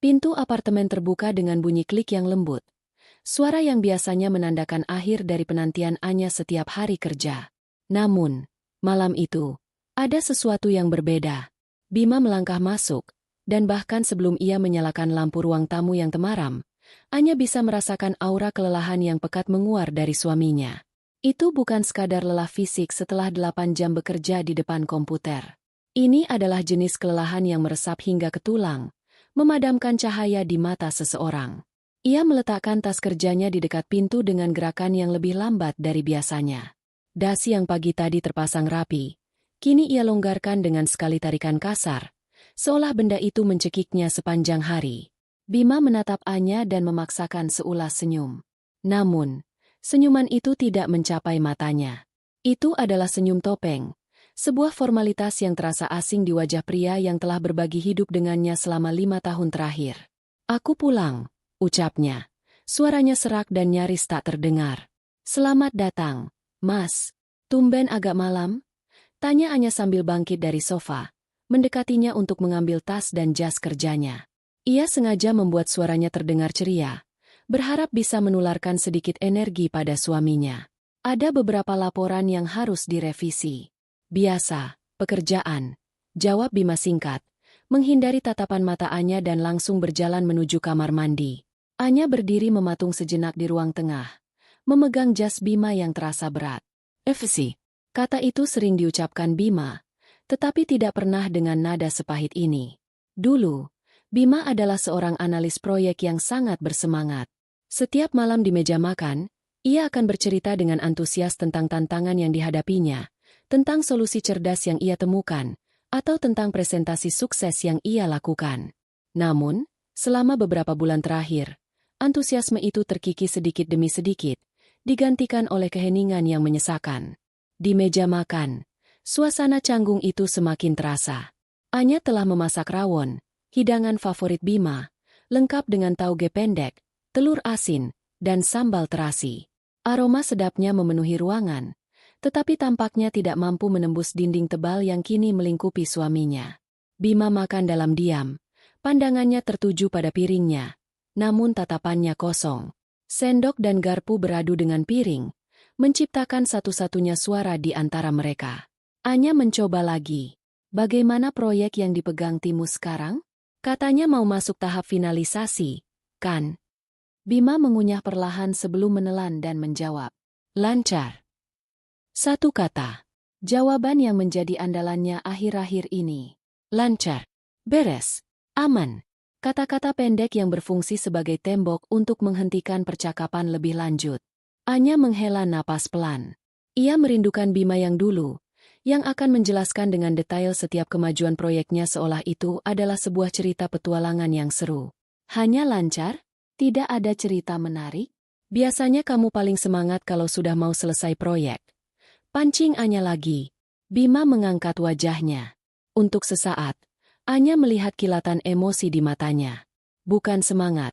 Pintu apartemen terbuka dengan bunyi klik yang lembut. Suara yang biasanya menandakan akhir dari penantian Anya setiap hari kerja. Namun, malam itu, ada sesuatu yang berbeda. Bima melangkah masuk, dan bahkan sebelum ia menyalakan lampu ruang tamu yang temaram, Anya bisa merasakan aura kelelahan yang pekat menguar dari suaminya. Itu bukan sekadar lelah fisik setelah 8 jam bekerja di depan komputer. Ini adalah jenis kelelahan yang meresap hingga ke tulang, memadamkan cahaya di mata seseorang. Ia meletakkan tas kerjanya di dekat pintu dengan gerakan yang lebih lambat dari biasanya. Dasi yang pagi tadi terpasang rapi, kini ia longgarkan dengan sekali tarikan kasar, seolah benda itu mencekiknya sepanjang hari. Bima menatap Anya dan memaksakan seulas senyum. Namun, senyuman itu tidak mencapai matanya. Itu adalah senyum topeng, sebuah formalitas yang terasa asing di wajah pria yang telah berbagi hidup dengannya selama 5 tahun terakhir. "Aku pulang," ucapnya. Suaranya serak dan nyaris tak terdengar. "Selamat datang, Mas. Tumben agak malam?" Tanya Anya sambil bangkit dari sofa, mendekatinya untuk mengambil tas dan jas kerjanya. Ia sengaja membuat suaranya terdengar ceria, berharap bisa menularkan sedikit energi pada suaminya. "Ada beberapa laporan yang harus direvisi." "Biasa, pekerjaan," jawab Bima singkat, menghindari tatapan mata Anya dan langsung berjalan menuju kamar mandi. Anya berdiri mematung sejenak di ruang tengah, memegang jas Bima yang terasa berat. "Efisi." Kata itu sering diucapkan Bima, tetapi tidak pernah dengan nada sepahit ini. Dulu, Bima adalah seorang analis proyek yang sangat bersemangat. Setiap malam di meja makan, ia akan bercerita dengan antusias tentang tantangan yang dihadapinya, tentang solusi cerdas yang ia temukan, atau tentang presentasi sukses yang ia lakukan. Namun, selama beberapa bulan terakhir, antusiasme itu terkikis sedikit demi sedikit, digantikan oleh keheningan yang menyesakan. Di meja makan, suasana canggung itu semakin terasa. Anya telah memasak rawon, hidangan favorit Bima, lengkap dengan tauge pendek, telur asin, dan sambal terasi. Aroma sedapnya memenuhi ruangan, tetapi tampaknya tidak mampu menembus dinding tebal yang kini melingkupi suaminya. Bima makan dalam diam, pandangannya tertuju pada piringnya, namun tatapannya kosong. Sendok dan garpu beradu dengan piring, menciptakan satu-satunya suara di antara mereka. Anya mencoba lagi. "Bagaimana proyek yang dipegang Timus sekarang?" Katanya mau masuk tahap finalisasi, kan? Bima mengunyah perlahan sebelum menelan dan menjawab. "Lancar." Satu kata. Jawaban yang menjadi andalannya akhir-akhir ini. Lancar. Beres. Aman. Kata-kata pendek yang berfungsi sebagai tembok untuk menghentikan percakapan lebih lanjut. Anya menghela napas pelan. Ia merindukan Bima yang dulu, yang akan menjelaskan dengan detail setiap kemajuan proyeknya seolah itu adalah sebuah cerita petualangan yang seru. "Hanya lancar? Tidak ada cerita menarik? Biasanya kamu paling semangat kalau sudah mau selesai proyek." Pancing Anya lagi. Bima mengangkat wajahnya. Untuk sesaat, Anya melihat kilatan emosi di matanya. Bukan semangat,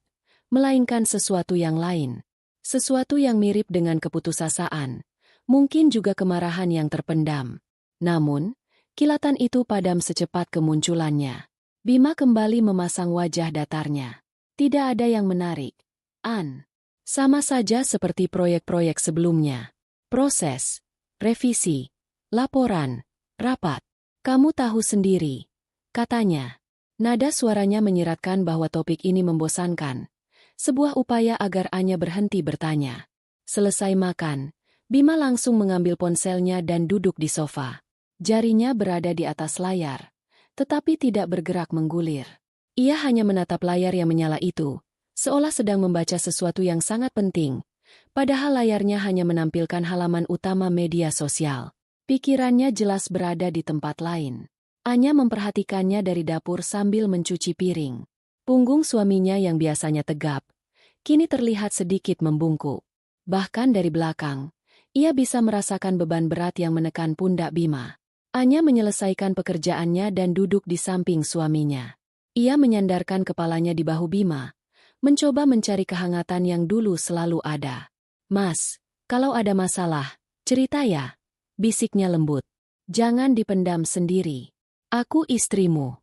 melainkan sesuatu yang lain. Sesuatu yang mirip dengan keputusasaan. Mungkin juga kemarahan yang terpendam. Namun, kilatan itu padam secepat kemunculannya. Bima kembali memasang wajah datarnya. "Tidak ada yang menarik, An. Sama saja seperti proyek-proyek sebelumnya. Proses, revisi, laporan, rapat. Kamu tahu sendiri," katanya. Nada suaranya menyiratkan bahwa topik ini membosankan. Sebuah upaya agar Anya berhenti bertanya. Selesai makan, Bima langsung mengambil ponselnya dan duduk di sofa. Jarinya berada di atas layar, tetapi tidak bergerak menggulir. Ia hanya menatap layar yang menyala itu, seolah sedang membaca sesuatu yang sangat penting, padahal layarnya hanya menampilkan halaman utama media sosial. Pikirannya jelas berada di tempat lain. Anya memperhatikannya dari dapur sambil mencuci piring. Punggung suaminya yang biasanya tegap, kini terlihat sedikit membungkuk. Bahkan dari belakang, ia bisa merasakan beban berat yang menekan pundak Bima. Anya menyelesaikan pekerjaannya dan duduk di samping suaminya. Ia menyandarkan kepalanya di bahu Bima, mencoba mencari kehangatan yang dulu selalu ada. "Mas, kalau ada masalah, cerita ya," bisiknya lembut. "Jangan dipendam sendiri. Aku istrimu."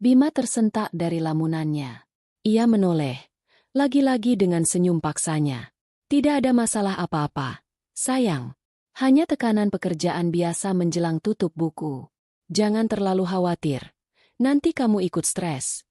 Bima tersentak dari lamunannya. Ia menoleh, lagi-lagi dengan senyum paksanya. Tidak ada masalah apa-apa, sayang. Hanya tekanan pekerjaan biasa menjelang tutup buku. Jangan terlalu khawatir. Nanti kamu ikut stres.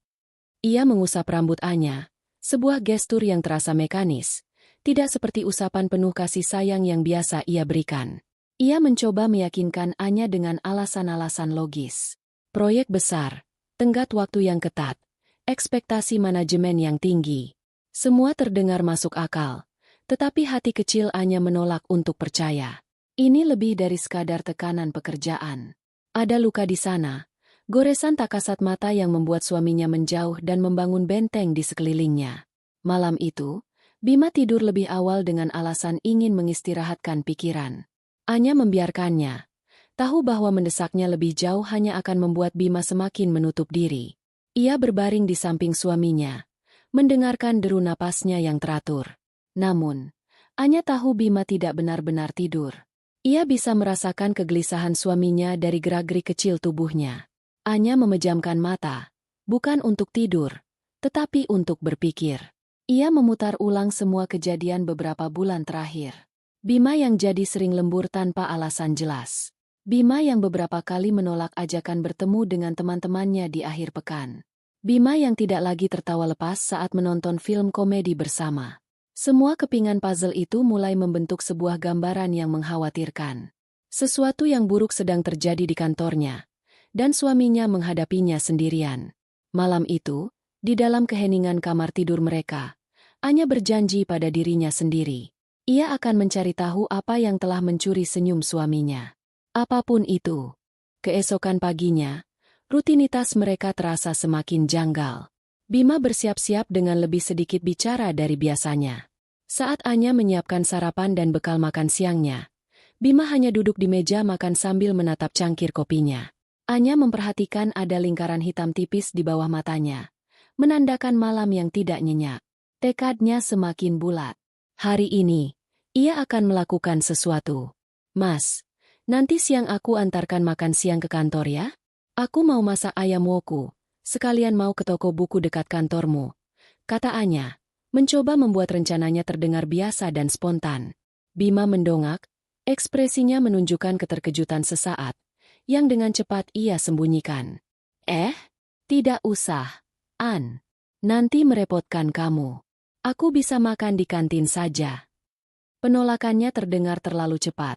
Ia mengusap rambut Anya, sebuah gestur yang terasa mekanis, tidak seperti usapan penuh kasih sayang yang biasa ia berikan. Ia mencoba meyakinkan Anya dengan alasan-alasan logis. Proyek besar, tenggat waktu yang ketat, ekspektasi manajemen yang tinggi. Semua terdengar masuk akal, tetapi hati kecil Anya menolak untuk percaya. Ini lebih dari sekadar tekanan pekerjaan. Ada luka di sana, goresan tak kasat mata yang membuat suaminya menjauh dan membangun benteng di sekelilingnya. Malam itu, Bima tidur lebih awal dengan alasan ingin mengistirahatkan pikiran. Anya membiarkannya, tahu bahwa mendesaknya lebih jauh hanya akan membuat Bima semakin menutup diri. Ia berbaring di samping suaminya, mendengarkan deru napasnya yang teratur. Namun, Anya tahu Bima tidak benar-benar tidur. Ia bisa merasakan kegelisahan suaminya dari gerak-gerik kecil tubuhnya. Anya memejamkan mata, bukan untuk tidur, tetapi untuk berpikir. Ia memutar ulang semua kejadian beberapa bulan terakhir. Bima yang jadi sering lembur tanpa alasan jelas. Bima yang beberapa kali menolak ajakan bertemu dengan teman-temannya di akhir pekan. Bima yang tidak lagi tertawa lepas saat menonton film komedi bersama. Semua kepingan puzzle itu mulai membentuk sebuah gambaran yang mengkhawatirkan. Sesuatu yang buruk sedang terjadi di kantornya, dan suaminya menghadapinya sendirian. Malam itu, di dalam keheningan kamar tidur mereka, Anya berjanji pada dirinya sendiri. Ia akan mencari tahu apa yang telah mencuri senyum suaminya. Apapun itu. Keesokan paginya, rutinitas mereka terasa semakin janggal. Bima bersiap-siap dengan lebih sedikit bicara dari biasanya. Saat Anya menyiapkan sarapan dan bekal makan siangnya, Bima hanya duduk di meja makan sambil menatap cangkir kopinya. Anya memperhatikan ada lingkaran hitam tipis di bawah matanya, menandakan malam yang tidak nyenyak. Tekadnya semakin bulat. Hari ini, ia akan melakukan sesuatu. Mas, nanti siang aku antarkan makan siang ke kantor ya? Aku mau masak ayam woku, sekalian mau ke toko buku dekat kantormu, kata Anya, mencoba membuat rencananya terdengar biasa dan spontan. Bima mendongak, ekspresinya menunjukkan keterkejutan sesaat, yang dengan cepat ia sembunyikan. Tidak usah, An. Nanti merepotkan kamu. Aku bisa makan di kantin saja. Penolakannya terdengar terlalu cepat.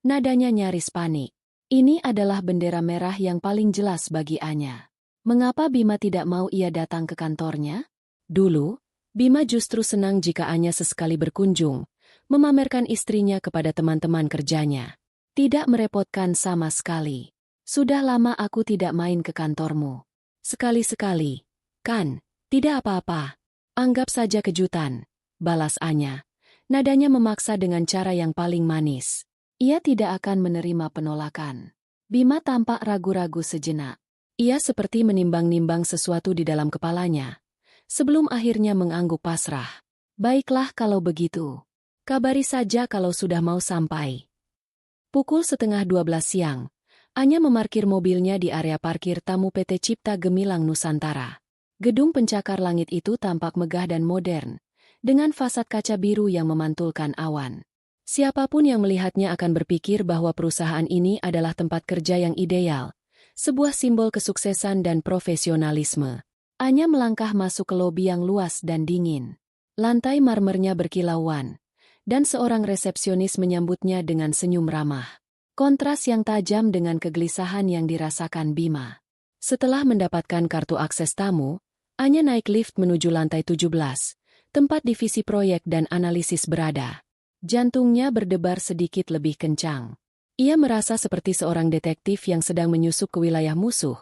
Nadanya nyaris panik. Ini adalah bendera merah yang paling jelas bagi Anya. Mengapa Bima tidak mau ia datang ke kantornya? Dulu, Bima justru senang jika Anya sesekali berkunjung, memamerkan istrinya kepada teman-teman kerjanya. Tidak merepotkan sama sekali. Sudah lama aku tidak main ke kantormu. Sekali-sekali, kan? Tidak apa-apa. Anggap saja kejutan, balas Anya. Nadanya memaksa dengan cara yang paling manis. Ia tidak akan menerima penolakan. Bima tampak ragu-ragu sejenak. Ia seperti menimbang-nimbang sesuatu di dalam kepalanya, sebelum akhirnya mengangguk pasrah. Baiklah kalau begitu. Kabari saja kalau sudah mau sampai. Pukul 11:30 siang, Anya memarkir mobilnya di area parkir tamu PT Cipta Gemilang Nusantara. Gedung pencakar langit itu tampak megah dan modern, dengan fasad kaca biru yang memantulkan awan. Siapapun yang melihatnya akan berpikir bahwa perusahaan ini adalah tempat kerja yang ideal, sebuah simbol kesuksesan dan profesionalisme. Anya melangkah masuk ke lobi yang luas dan dingin. Lantai marmernya berkilauan, dan seorang resepsionis menyambutnya dengan senyum ramah. Kontras yang tajam dengan kegelisahan yang dirasakan Bima. Setelah mendapatkan kartu akses tamu, Anya naik lift menuju lantai 17, tempat divisi proyek dan analisis berada. Jantungnya berdebar sedikit lebih kencang. Ia merasa seperti seorang detektif yang sedang menyusup ke wilayah musuh,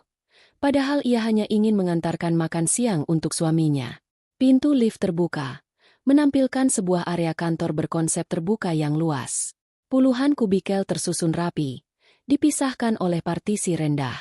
padahal ia hanya ingin mengantarkan makan siang untuk suaminya. Pintu lift terbuka, menampilkan sebuah area kantor berkonsep terbuka yang luas. Puluhan kubikel tersusun rapi, dipisahkan oleh partisi rendah.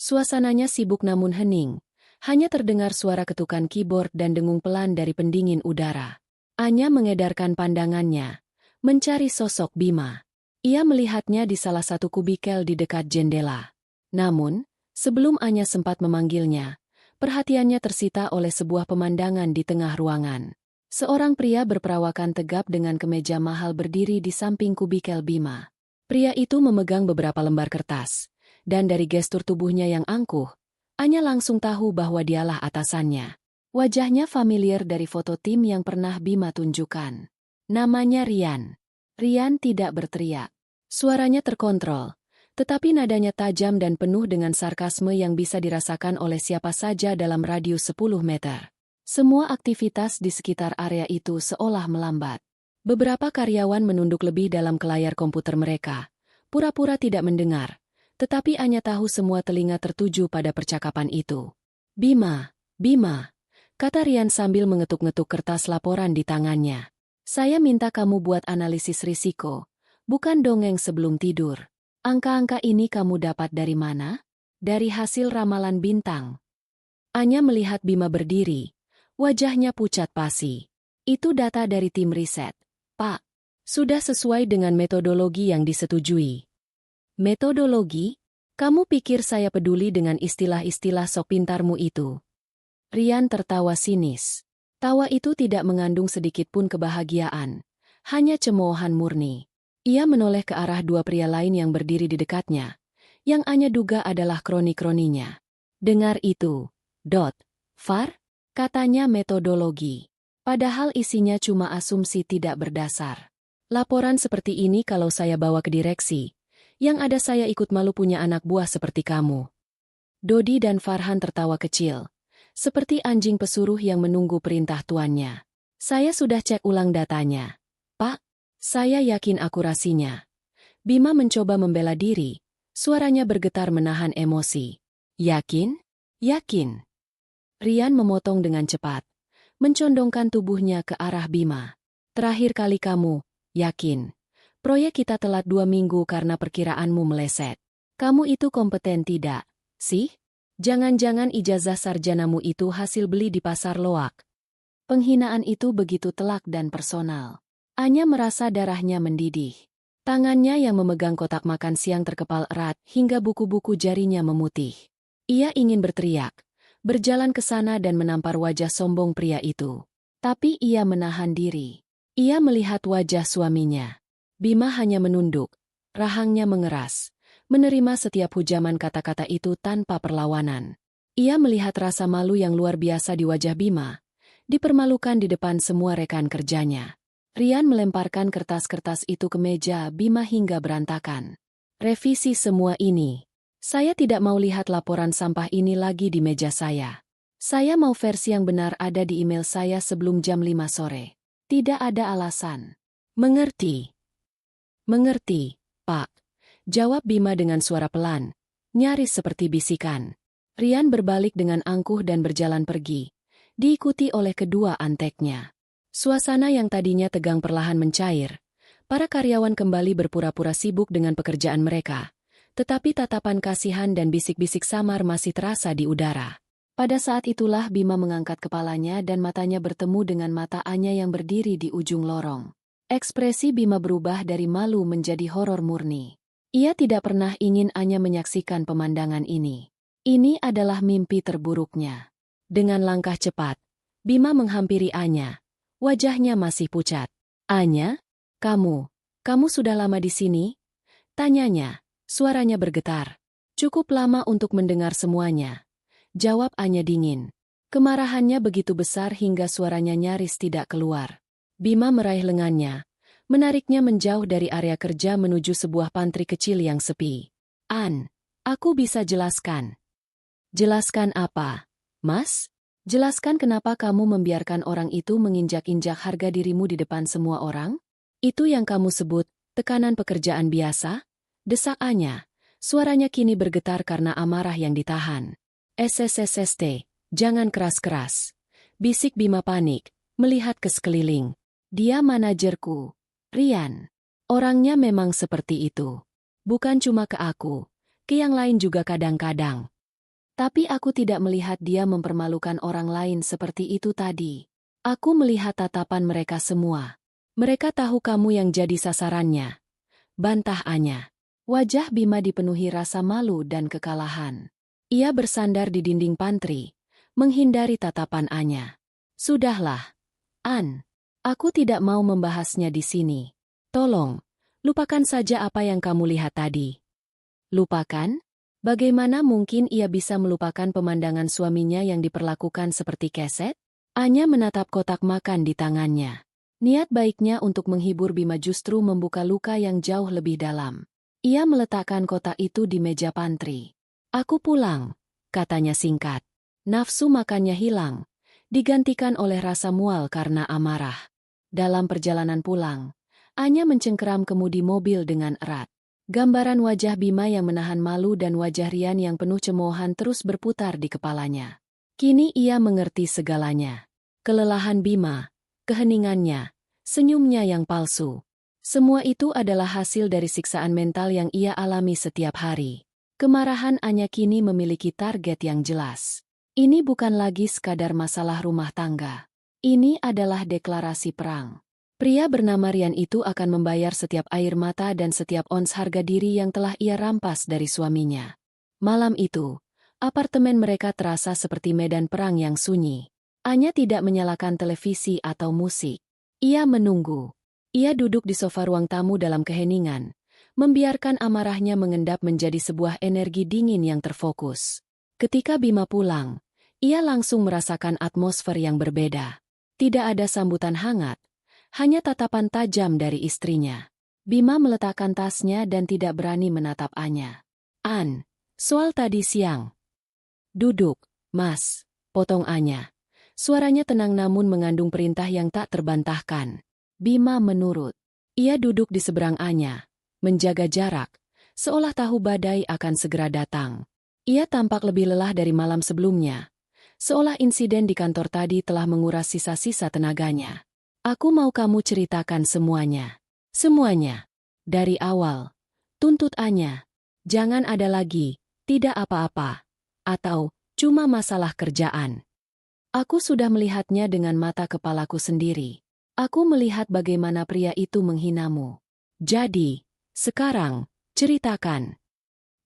Suasananya sibuk namun hening. Hanya terdengar suara ketukan keyboard dan dengung pelan dari pendingin udara. Anya mengedarkan pandangannya, mencari sosok Bima. Ia melihatnya di salah satu kubikel di dekat jendela. Namun, sebelum Anya sempat memanggilnya, Perhatiannya tersita oleh sebuah pemandangan di tengah ruangan. Seorang pria berperawakan tegap dengan kemeja mahal berdiri di samping kubikel Bima. Pria itu memegang beberapa lembar kertas, dan dari gestur tubuhnya yang angkuh, Anya langsung tahu bahwa dialah atasannya. Wajahnya familiar dari foto tim yang pernah Bima tunjukkan. Namanya Rian. Rian tidak berteriak. Suaranya terkontrol, tetapi nadanya tajam dan penuh dengan sarkasme yang bisa dirasakan oleh siapa saja dalam radius 10 meter. Semua aktivitas di sekitar area itu seolah melambat. Beberapa karyawan menunduk lebih dalam ke layar komputer mereka, pura-pura tidak mendengar, tetapi Anya tahu semua telinga tertuju pada percakapan itu. Bima, Bima, kata Rian sambil mengetuk-ngetuk kertas laporan di tangannya. Saya minta kamu buat analisis risiko, bukan dongeng sebelum tidur. Angka-angka ini kamu dapat dari mana? Dari hasil ramalan bintang. Anya melihat Bima berdiri, wajahnya pucat pasi. Itu data dari tim riset, Pak. Sudah sesuai dengan metodologi yang disetujui. Metodologi? Kamu pikir saya peduli dengan istilah-istilah sok pintarmu itu? Rian tertawa sinis. Tawa itu tidak mengandung sedikitpun kebahagiaan, hanya cemoohan murni. Ia menoleh ke arah dua pria lain yang berdiri di dekatnya, yang Anya duga adalah kroni-kroninya. Dengar itu, Far, katanya metodologi. Padahal isinya cuma asumsi tidak berdasar. Laporan seperti ini kalau saya bawa ke direksi, yang ada saya ikut malu punya anak buah seperti kamu. Dodi dan Farhan tertawa kecil, seperti anjing pesuruh yang menunggu perintah tuannya. Saya sudah cek ulang datanya. Pak, saya yakin akurasinya. Bima mencoba membela diri, suaranya bergetar menahan emosi. Yakin? Yakin. Rian memotong dengan cepat, mencondongkan tubuhnya ke arah Bima. Terakhir kali kamu, yakin. Proyek kita telat 2 minggu karena perkiraanmu meleset. Kamu itu kompeten tidak, sih? Jangan-jangan ijazah sarjanamu itu hasil beli di pasar loak. Penghinaan itu begitu telak dan personal. Anya merasa darahnya mendidih. Tangannya yang memegang kotak makan siang terkepal erat hingga buku-buku jarinya memutih. Ia ingin berteriak, berjalan ke sana dan menampar wajah sombong pria itu. Tapi ia menahan diri. Ia melihat wajah suaminya. Bima hanya menunduk, rahangnya mengeras, menerima setiap hujaman kata-kata itu tanpa perlawanan. Ia melihat rasa malu yang luar biasa di wajah Bima, dipermalukan di depan semua rekan kerjanya. Rian melemparkan kertas-kertas itu ke meja Bima hingga berantakan. Revisi semua ini. Saya tidak mau lihat laporan sampah ini lagi di meja saya. Saya mau versi yang benar ada di email saya sebelum jam 5 sore. Tidak ada alasan. Mengerti? Mengerti, Pak. Jawab Bima dengan suara pelan, nyaris seperti bisikan. Rian berbalik dengan angkuh dan berjalan pergi, diikuti oleh kedua anteknya. Suasana yang tadinya tegang perlahan mencair. Para karyawan kembali berpura-pura sibuk dengan pekerjaan mereka, tetapi tatapan kasihan dan bisik-bisik samar masih terasa di udara. Pada saat itulah Bima mengangkat kepalanya dan matanya bertemu dengan mata Anya yang berdiri di ujung lorong. Ekspresi Bima berubah dari malu menjadi horor murni. Ia tidak pernah ingin Anya menyaksikan pemandangan ini. Ini adalah mimpi terburuknya. Dengan langkah cepat, Bima menghampiri Anya. Wajahnya masih pucat. Anya, kamu sudah lama di sini? Tanyanya, suaranya bergetar. Cukup lama untuk mendengar semuanya. Jawab Anya dingin. Kemarahannya begitu besar hingga suaranya nyaris tidak keluar. Bima meraih lengannya, menariknya menjauh dari area kerja menuju sebuah pantry kecil yang sepi. Aku bisa jelaskan. Jelaskan apa, Mas? Jelaskan kenapa kamu membiarkan orang itu menginjak-injak harga dirimu di depan semua orang? Itu yang kamu sebut tekanan pekerjaan biasa? Desak Anya. Suaranya kini bergetar karena amarah yang ditahan. SSSST, jangan keras-keras. Bisik Bima panik, melihat ke sekeliling. Dia manajerku, Rian. Orangnya memang seperti itu. Bukan cuma ke aku, ke yang lain juga kadang-kadang. Tapi aku tidak melihat dia mempermalukan orang lain seperti itu tadi. Aku melihat tatapan mereka semua. Mereka tahu kamu yang jadi sasarannya. Bantah Anya. Wajah Bima dipenuhi rasa malu dan kekalahan. Ia bersandar di dinding pantry, menghindari tatapan Anya. Sudahlah, An. Aku tidak mau membahasnya di sini. Tolong, lupakan saja apa yang kamu lihat tadi. Lupakan? Bagaimana mungkin ia bisa melupakan pemandangan suaminya yang diperlakukan seperti keset? Anya menatap kotak makan di tangannya. Niat baiknya untuk menghibur Bima justru membuka luka yang jauh lebih dalam. Ia meletakkan kotak itu di meja pantry. Aku pulang, katanya singkat. Nafsu makannya hilang, digantikan oleh rasa mual karena amarah. Dalam perjalanan pulang, Anya mencengkeram kemudi mobil dengan erat. Gambaran wajah Bima yang menahan malu dan wajah Rian yang penuh cemoohan terus berputar di kepalanya. Kini ia mengerti segalanya. Kelelahan Bima, keheningannya, senyumnya yang palsu. Semua itu adalah hasil dari siksaan mental yang ia alami setiap hari. Kemarahan Anya kini memiliki target yang jelas. Ini bukan lagi sekadar masalah rumah tangga. Ini adalah deklarasi perang. Pria bernama Rian itu akan membayar setiap air mata dan setiap ons harga diri yang telah ia rampas dari suaminya. Malam itu, apartemen mereka terasa seperti medan perang yang sunyi. Anya tidak menyalakan televisi atau musik. Ia menunggu. Ia duduk di sofa ruang tamu dalam keheningan, membiarkan amarahnya mengendap menjadi sebuah energi dingin yang terfokus. Ketika Bima pulang, ia langsung merasakan atmosfer yang berbeda. Tidak ada sambutan hangat, hanya tatapan tajam dari istrinya. Bima meletakkan tasnya dan tidak berani menatap Anya. An, soal tadi siang. Duduk, Mas, potong Anya. Suaranya tenang namun mengandung perintah yang tak terbantahkan. Bima menurut. Ia duduk di seberang Anya, menjaga jarak, seolah tahu badai akan segera datang. Ia tampak lebih lelah dari malam sebelumnya, seolah insiden di kantor tadi telah menguras sisa-sisa tenaganya. Aku mau kamu ceritakan semuanya. Semuanya. Dari awal. Tuntut Anya. Jangan ada lagi, tidak apa-apa. Atau, cuma masalah kerjaan. Aku sudah melihatnya dengan mata kepalaku sendiri. Aku melihat bagaimana pria itu menghinamu. Jadi, sekarang, ceritakan.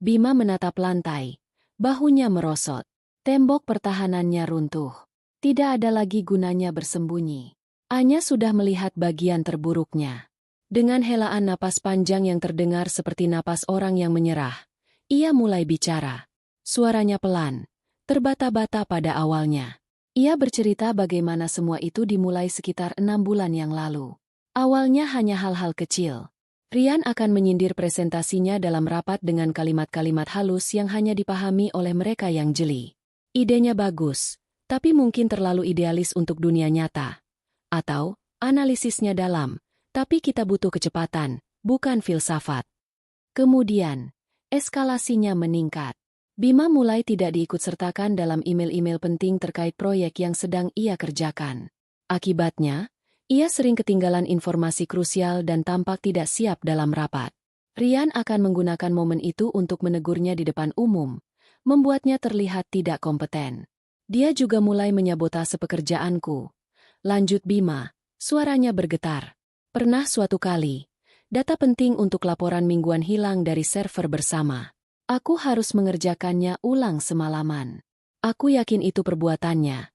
Bima menatap lantai. Bahunya merosot. Tembok pertahanannya runtuh. Tidak ada lagi gunanya bersembunyi. Anya sudah melihat bagian terburuknya. Dengan helaan napas panjang yang terdengar seperti napas orang yang menyerah, ia mulai bicara. Suaranya pelan, terbata-bata pada awalnya. Ia bercerita bagaimana semua itu dimulai sekitar 6 bulan yang lalu. Awalnya hanya hal-hal kecil. Rian akan menyindir presentasinya dalam rapat dengan kalimat-kalimat halus yang hanya dipahami oleh mereka yang jeli. Idenya bagus, tapi mungkin terlalu idealis untuk dunia nyata. Atau, analisisnya dalam, tapi kita butuh kecepatan, bukan filsafat. Kemudian, eskalasinya meningkat. Bima mulai tidak diikutsertakan dalam email-email penting terkait proyek yang sedang ia kerjakan. Akibatnya, ia sering ketinggalan informasi krusial dan tampak tidak siap dalam rapat. Rian akan menggunakan momen itu untuk menegurnya di depan umum, membuatnya terlihat tidak kompeten. Dia juga mulai menyabotase pekerjaanku. Lanjut Bima, suaranya bergetar. Pernah suatu kali, data penting untuk laporan mingguan hilang dari server bersama. Aku harus mengerjakannya ulang semalaman. Aku yakin itu perbuatannya.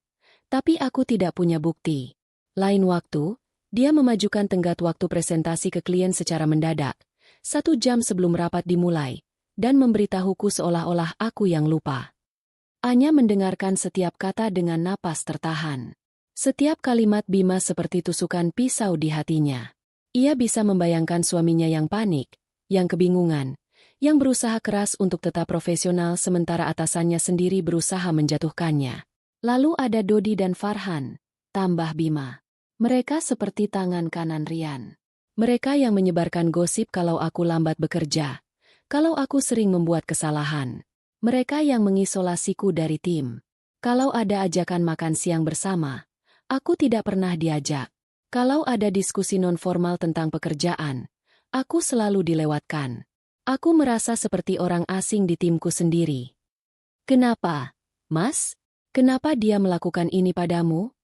Tapi aku tidak punya bukti. Lain waktu, dia memajukan tenggat waktu presentasi ke klien secara mendadak, 1 jam sebelum rapat dimulai, dan memberitahuku seolah-olah aku yang lupa. Anya mendengarkan setiap kata dengan napas tertahan. Setiap kalimat Bima seperti tusukan pisau di hatinya. Ia bisa membayangkan suaminya yang panik, yang kebingungan, yang berusaha keras untuk tetap profesional sementara atasannya sendiri berusaha menjatuhkannya. Lalu ada Dodi dan Farhan, tambah Bima. Mereka seperti tangan kanan Rian. Mereka yang menyebarkan gosip kalau aku lambat bekerja, kalau aku sering membuat kesalahan. Mereka yang mengisolasiku dari tim. Kalau ada ajakan makan siang bersama, aku tidak pernah diajak. Kalau ada diskusi non-formal tentang pekerjaan, aku selalu dilewatkan. Aku merasa seperti orang asing di timku sendiri. Kenapa, Mas? Kenapa dia melakukan ini padamu?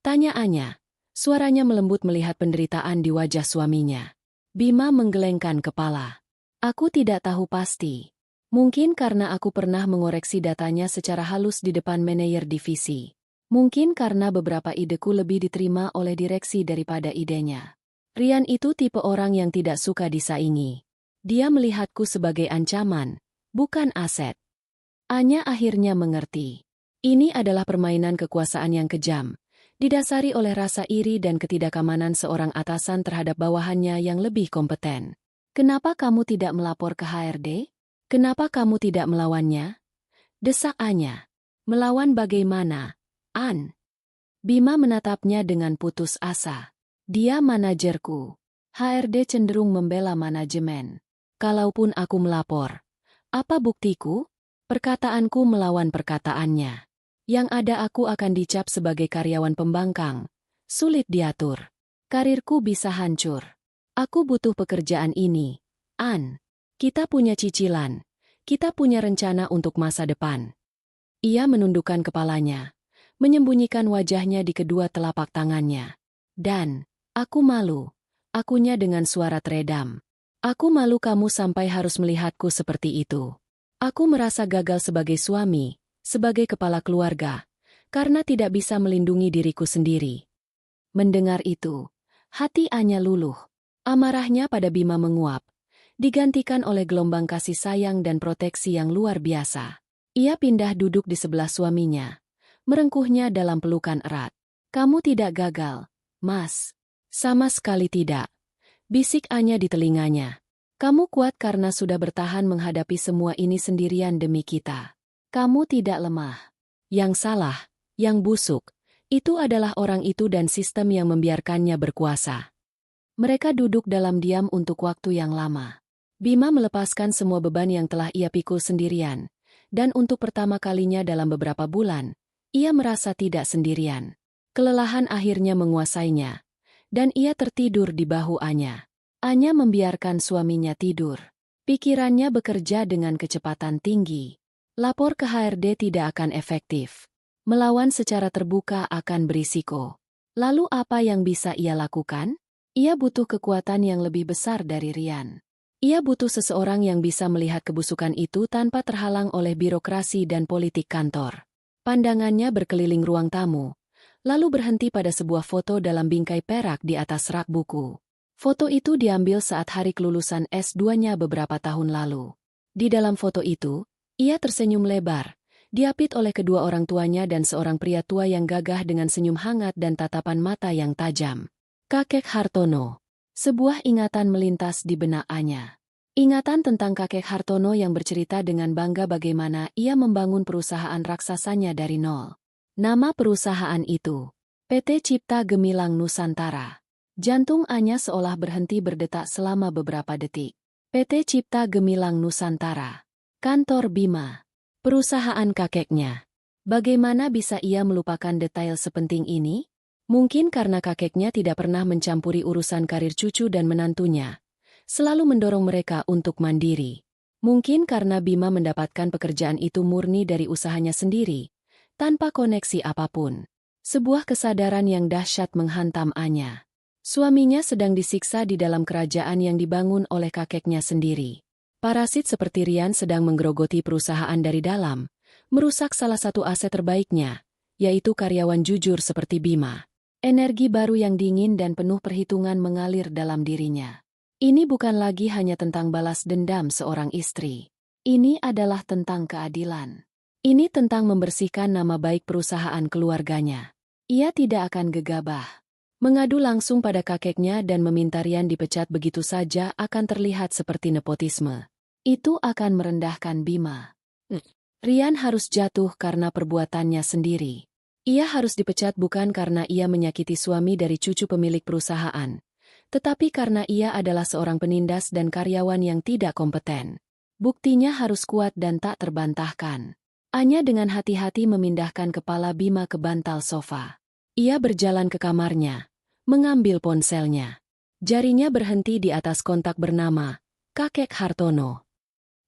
Tanya Anya. Suaranya melembut melihat penderitaan di wajah suaminya. Bima menggelengkan kepala. Aku tidak tahu pasti. Mungkin karena aku pernah mengoreksi datanya secara halus di depan manajer divisi. Mungkin karena beberapa ideku lebih diterima oleh direksi daripada idenya. Rian itu tipe orang yang tidak suka disaingi. Dia melihatku sebagai ancaman, bukan aset. Anya akhirnya mengerti. Ini adalah permainan kekuasaan yang kejam, didasari oleh rasa iri dan ketidakamanan seorang atasan terhadap bawahannya yang lebih kompeten. Kenapa kamu tidak melapor ke HRD? Kenapa kamu tidak melawannya? Desak Anya. Melawan bagaimana, An? Bima menatapnya dengan putus asa. Dia manajerku. HRD cenderung membela manajemen. Kalaupun aku melapor, apa buktiku? Perkataanku melawan perkataannya. Yang ada aku akan dicap sebagai karyawan pembangkang. Sulit diatur. Karirku bisa hancur. Aku butuh pekerjaan ini, An. Kita punya cicilan. Kita punya rencana untuk masa depan. Ia menundukkan kepalanya, menyembunyikan wajahnya di kedua telapak tangannya. Dan, aku malu. Akunya dengan suara teredam. Aku malu kamu sampai harus melihatku seperti itu. Aku merasa gagal sebagai suami, sebagai kepala keluarga, karena tidak bisa melindungi diriku sendiri. Mendengar itu, hati Anya luluh. Amarahnya pada Bima menguap, digantikan oleh gelombang kasih sayang dan proteksi yang luar biasa. Ia pindah duduk di sebelah suaminya, merengkuhnya dalam pelukan erat. Kamu tidak gagal, Mas. Sama sekali tidak. Bisik Anya di telinganya. Kamu kuat karena sudah bertahan menghadapi semua ini sendirian demi kita. Kamu tidak lemah. Yang salah, yang busuk, itu adalah orang itu dan sistem yang membiarkannya berkuasa. Mereka duduk dalam diam untuk waktu yang lama. Bima melepaskan semua beban yang telah ia pikul sendirian, dan untuk pertama kalinya dalam beberapa bulan, ia merasa tidak sendirian. Kelelahan akhirnya menguasainya, dan ia tertidur di bahu Anya. Anya membiarkan suaminya tidur. Pikirannya bekerja dengan kecepatan tinggi. Lapor ke HRD tidak akan efektif. Melawan secara terbuka akan berisiko. Lalu apa yang bisa ia lakukan? Ia butuh kekuatan yang lebih besar dari Rian. Ia butuh seseorang yang bisa melihat kebusukan itu tanpa terhalang oleh birokrasi dan politik kantor. Pandangannya berkeliling ruang tamu, lalu berhenti pada sebuah foto dalam bingkai perak di atas rak buku. Foto itu diambil saat hari kelulusan S2-nya beberapa tahun lalu. Di dalam foto itu, ia tersenyum lebar, diapit oleh kedua orang tuanya dan seorang pria tua yang gagah dengan senyum hangat dan tatapan mata yang tajam. Kakek Hartono. Sebuah ingatan melintas di benak Anya. Ingatan tentang kakek Hartono yang bercerita dengan bangga bagaimana ia membangun perusahaan raksasanya dari nol. Nama perusahaan itu, PT Cipta Gemilang Nusantara. Jantung Anya seolah berhenti berdetak selama beberapa detik. PT Cipta Gemilang Nusantara. Kantor Bima. Perusahaan kakeknya. Bagaimana bisa ia melupakan detail sepenting ini? Mungkin karena kakeknya tidak pernah mencampuri urusan karir cucu dan menantunya. Selalu mendorong mereka untuk mandiri. Mungkin karena Bima mendapatkan pekerjaan itu murni dari usahanya sendiri, tanpa koneksi apapun. Sebuah kesadaran yang dahsyat menghantam Anya. Suaminya sedang disiksa di dalam kerajaan yang dibangun oleh kakeknya sendiri. Parasit seperti Rian sedang menggerogoti perusahaan dari dalam, merusak salah satu aset terbaiknya, yaitu karyawan jujur seperti Bima. Energi baru yang dingin dan penuh perhitungan mengalir dalam dirinya. Ini bukan lagi hanya tentang balas dendam seorang istri. Ini adalah tentang keadilan. Ini tentang membersihkan nama baik perusahaan keluarganya. Ia tidak akan gegabah. Mengadu langsung pada kakeknya dan meminta Rian dipecat begitu saja akan terlihat seperti nepotisme. Itu akan merendahkan Bima. Rian harus jatuh karena perbuatannya sendiri. Ia harus dipecat bukan karena ia menyakiti suami dari cucu pemilik perusahaan, tetapi karena ia adalah seorang penindas dan karyawan yang tidak kompeten. Buktinya harus kuat dan tak terbantahkan. Anya dengan hati-hati memindahkan kepala Bima ke bantal sofa. Ia berjalan ke kamarnya, mengambil ponselnya. Jarinya berhenti di atas kontak bernama Kakek Hartono.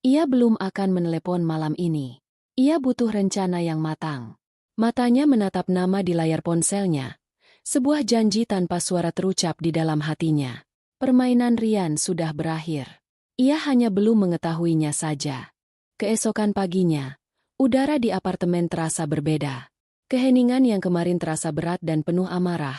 Ia belum akan menelepon malam ini. Ia butuh rencana yang matang. Matanya menatap nama di layar ponselnya. Sebuah janji tanpa suara terucap di dalam hatinya. Permainan Rian sudah berakhir. Ia hanya belum mengetahuinya saja. Keesokan paginya, udara di apartemen terasa berbeda. Keheningan yang kemarin terasa berat dan penuh amarah,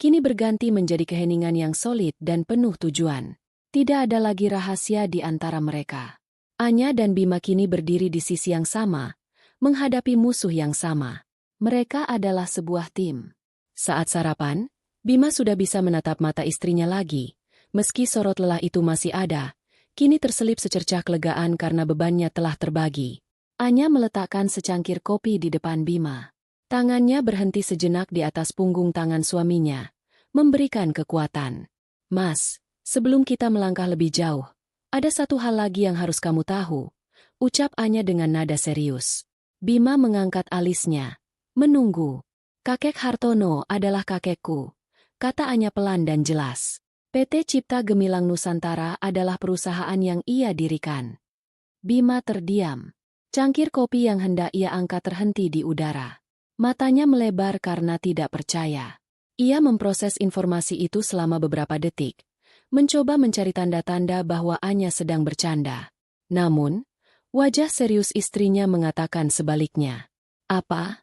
kini berganti menjadi keheningan yang solid dan penuh tujuan. Tidak ada lagi rahasia di antara mereka. Anya dan Bima kini berdiri di sisi yang sama, menghadapi musuh yang sama. Mereka adalah sebuah tim. Saat sarapan, Bima sudah bisa menatap mata istrinya lagi. Meski sorot lelah itu masih ada, kini terselip secercah kelegaan karena bebannya telah terbagi. Anya meletakkan secangkir kopi di depan Bima. Tangannya berhenti sejenak di atas punggung tangan suaminya, memberikan kekuatan. Mas, sebelum kita melangkah lebih jauh, ada satu hal lagi yang harus kamu tahu, ucap Anya dengan nada serius. Bima mengangkat alisnya, menunggu. Kakek Hartono adalah kakekku, kata Anya pelan dan jelas. PT Cipta Gemilang Nusantara adalah perusahaan yang ia dirikan. Bima terdiam. Cangkir kopi yang hendak ia angkat terhenti di udara. Matanya melebar karena tidak percaya. Ia memproses informasi itu selama beberapa detik, mencoba mencari tanda-tanda bahwa Anya sedang bercanda. Namun, wajah serius istrinya mengatakan sebaliknya. Apa?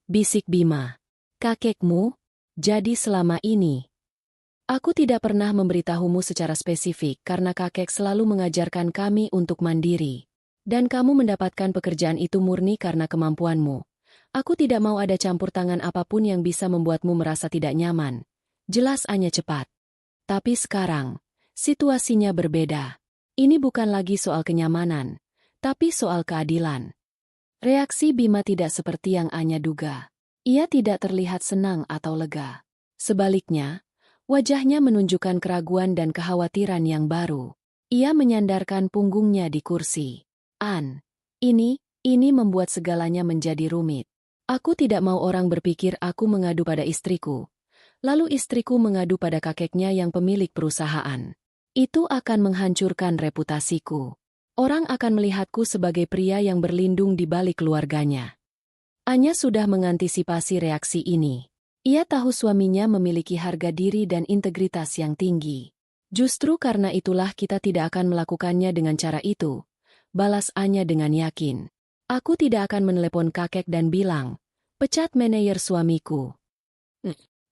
Bisik Bima. Kakekmu? Jadi selama ini. Aku tidak pernah memberitahumu secara spesifik karena kakek selalu mengajarkan kami untuk mandiri. Dan kamu mendapatkan pekerjaan itu murni karena kemampuanmu. Aku tidak mau ada campur tangan apapun yang bisa membuatmu merasa tidak nyaman. Jelas Anya cepat. Tapi sekarang, situasinya berbeda. Ini bukan lagi soal kenyamanan, tapi soal keadilan. Reaksi Bima tidak seperti yang Anya duga. Ia tidak terlihat senang atau lega. Sebaliknya, wajahnya menunjukkan keraguan dan kekhawatiran yang baru. Ia menyandarkan punggungnya di kursi. Ini membuat segalanya menjadi rumit. Aku tidak mau orang berpikir aku mengadu pada istriku. Lalu istriku mengadu pada kakeknya yang pemilik perusahaan. Itu akan menghancurkan reputasiku. Orang akan melihatku sebagai pria yang berlindung di balik keluarganya. Anya sudah mengantisipasi reaksi ini. Ia tahu suaminya memiliki harga diri dan integritas yang tinggi. Justru karena itulah kita tidak akan melakukannya dengan cara itu, balas Anya dengan yakin. Aku tidak akan menelepon kakek dan bilang, pecat manajer suamiku.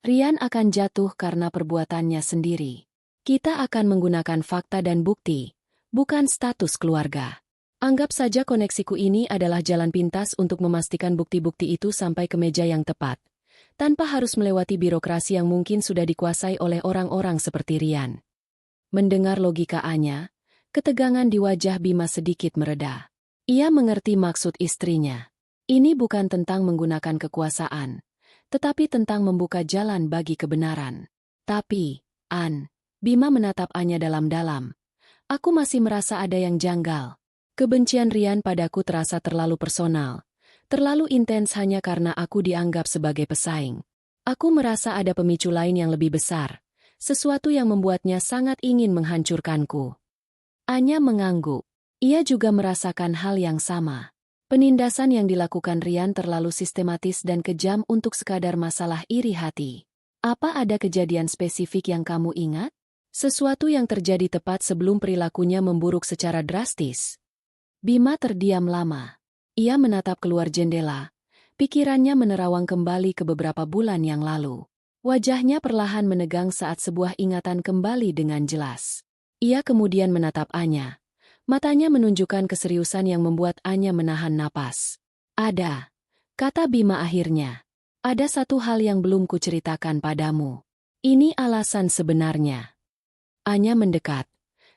Rian akan jatuh karena perbuatannya sendiri. Kita akan menggunakan fakta dan bukti, bukan status keluarga. Anggap saja koneksiku ini adalah jalan pintas untuk memastikan bukti-bukti itu sampai ke meja yang tepat, tanpa harus melewati birokrasi yang mungkin sudah dikuasai oleh orang-orang seperti Rian. Mendengar logika Anya, ketegangan di wajah Bima sedikit mereda. Ia mengerti maksud istrinya. Ini bukan tentang menggunakan kekuasaan, tetapi tentang membuka jalan bagi kebenaran. Tapi, Bima menatap Anya dalam-dalam. Aku masih merasa ada yang janggal. Kebencian Rian padaku terasa terlalu personal, terlalu intens hanya karena aku dianggap sebagai pesaing. Aku merasa ada pemicu lain yang lebih besar, sesuatu yang membuatnya sangat ingin menghancurkanku. Anya mengangguk. Ia juga merasakan hal yang sama. Penindasan yang dilakukan Rian terlalu sistematis dan kejam untuk sekadar masalah iri hati. Apa ada kejadian spesifik yang kamu ingat? Sesuatu yang terjadi tepat sebelum perilakunya memburuk secara drastis. Bima terdiam lama. Ia menatap keluar jendela. Pikirannya menerawang kembali ke beberapa bulan yang lalu. Wajahnya perlahan menegang saat sebuah ingatan kembali dengan jelas. Ia kemudian menatap Anya. Matanya menunjukkan keseriusan yang membuat Anya menahan napas. Ada, kata Bima akhirnya. Ada satu hal yang belum kuceritakan padamu. Ini alasan sebenarnya. Anya mendekat.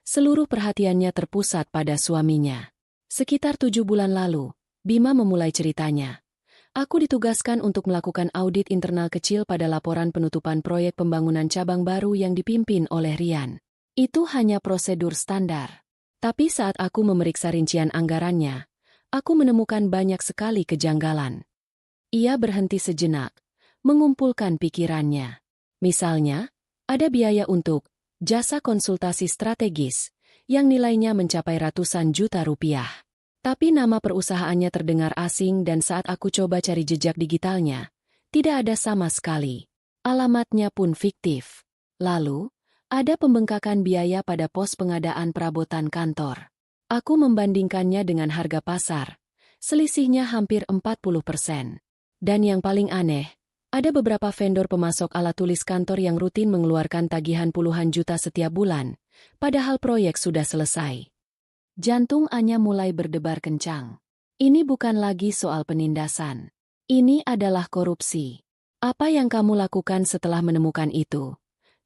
Seluruh perhatiannya terpusat pada suaminya. Sekitar 7 bulan lalu, Bima memulai ceritanya. Aku ditugaskan untuk melakukan audit internal kecil pada laporan penutupan proyek pembangunan cabang baru yang dipimpin oleh Rian. Itu hanya prosedur standar. Tapi saat aku memeriksa rincian anggarannya, aku menemukan banyak sekali kejanggalan. Ia berhenti sejenak, mengumpulkan pikirannya. Misalnya, ada biaya untuk jasa konsultasi strategis, yang nilainya mencapai ratusan juta rupiah. Tapi nama perusahaannya terdengar asing dan saat aku coba cari jejak digitalnya, tidak ada sama sekali. Alamatnya pun fiktif. Lalu, ada pembengkakan biaya pada pos pengadaan perabotan kantor. Aku membandingkannya dengan harga pasar. Selisihnya hampir 40%. Dan yang paling aneh, ada beberapa vendor pemasok alat tulis kantor yang rutin mengeluarkan tagihan puluhan juta setiap bulan, padahal proyek sudah selesai. Jantung Anya mulai berdebar kencang. Ini bukan lagi soal penindasan. Ini adalah korupsi. Apa yang kamu lakukan setelah menemukan itu?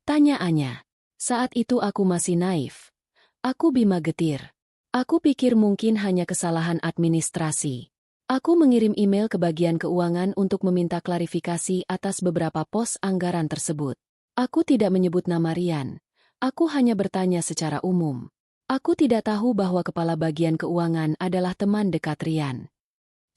Tanya Anya. Saat itu aku masih naif. Aku Bima getir. Aku pikir mungkin hanya kesalahan administrasi. Aku mengirim email ke bagian keuangan untuk meminta klarifikasi atas beberapa pos anggaran tersebut. Aku tidak menyebut nama Rian. Aku hanya bertanya secara umum. Aku tidak tahu bahwa kepala bagian keuangan adalah teman dekat Rian.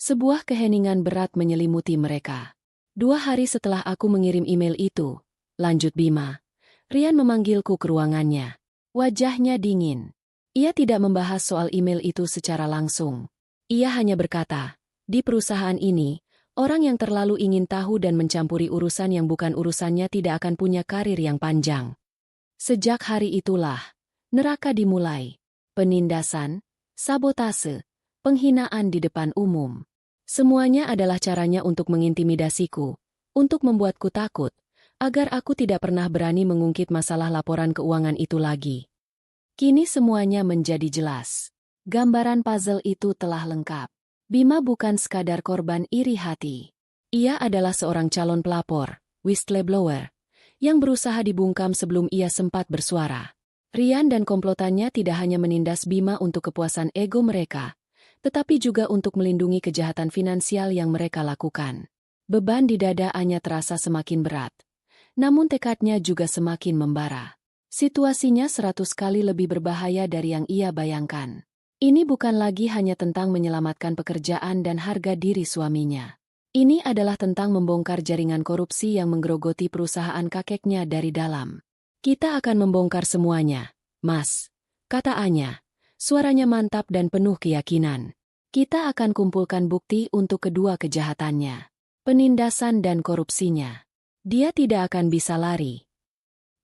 Sebuah keheningan berat menyelimuti mereka. 2 hari setelah aku mengirim email itu, lanjut Bima, Rian memanggilku ke ruangannya. Wajahnya dingin. Ia tidak membahas soal email itu secara langsung. Ia hanya berkata, di perusahaan ini, orang yang terlalu ingin tahu dan mencampuri urusan yang bukan urusannya tidak akan punya karir yang panjang. Sejak hari itulah, neraka dimulai. Penindasan, sabotase, penghinaan di depan umum. Semuanya adalah caranya untuk mengintimidasiku, untuk membuatku takut, agar aku tidak pernah berani mengungkit masalah laporan keuangan itu lagi. Kini semuanya menjadi jelas. Gambaran puzzle itu telah lengkap. Bima bukan sekadar korban iri hati. Ia adalah seorang calon pelapor, whistleblower, yang berusaha dibungkam sebelum ia sempat bersuara. Rian dan komplotannya tidak hanya menindas Bima untuk kepuasan ego mereka, tetapi juga untuk melindungi kejahatan finansial yang mereka lakukan. Beban di dada Anya terasa semakin berat. Namun tekadnya juga semakin membara. Situasinya 100 kali lebih berbahaya dari yang ia bayangkan. Ini bukan lagi hanya tentang menyelamatkan pekerjaan dan harga diri suaminya. Ini adalah tentang membongkar jaringan korupsi yang menggerogoti perusahaan kakeknya dari dalam. Kita akan membongkar semuanya, Mas, kata Anya. Suaranya mantap dan penuh keyakinan. Kita akan kumpulkan bukti untuk kedua kejahatannya. Penindasan dan korupsinya. Dia tidak akan bisa lari.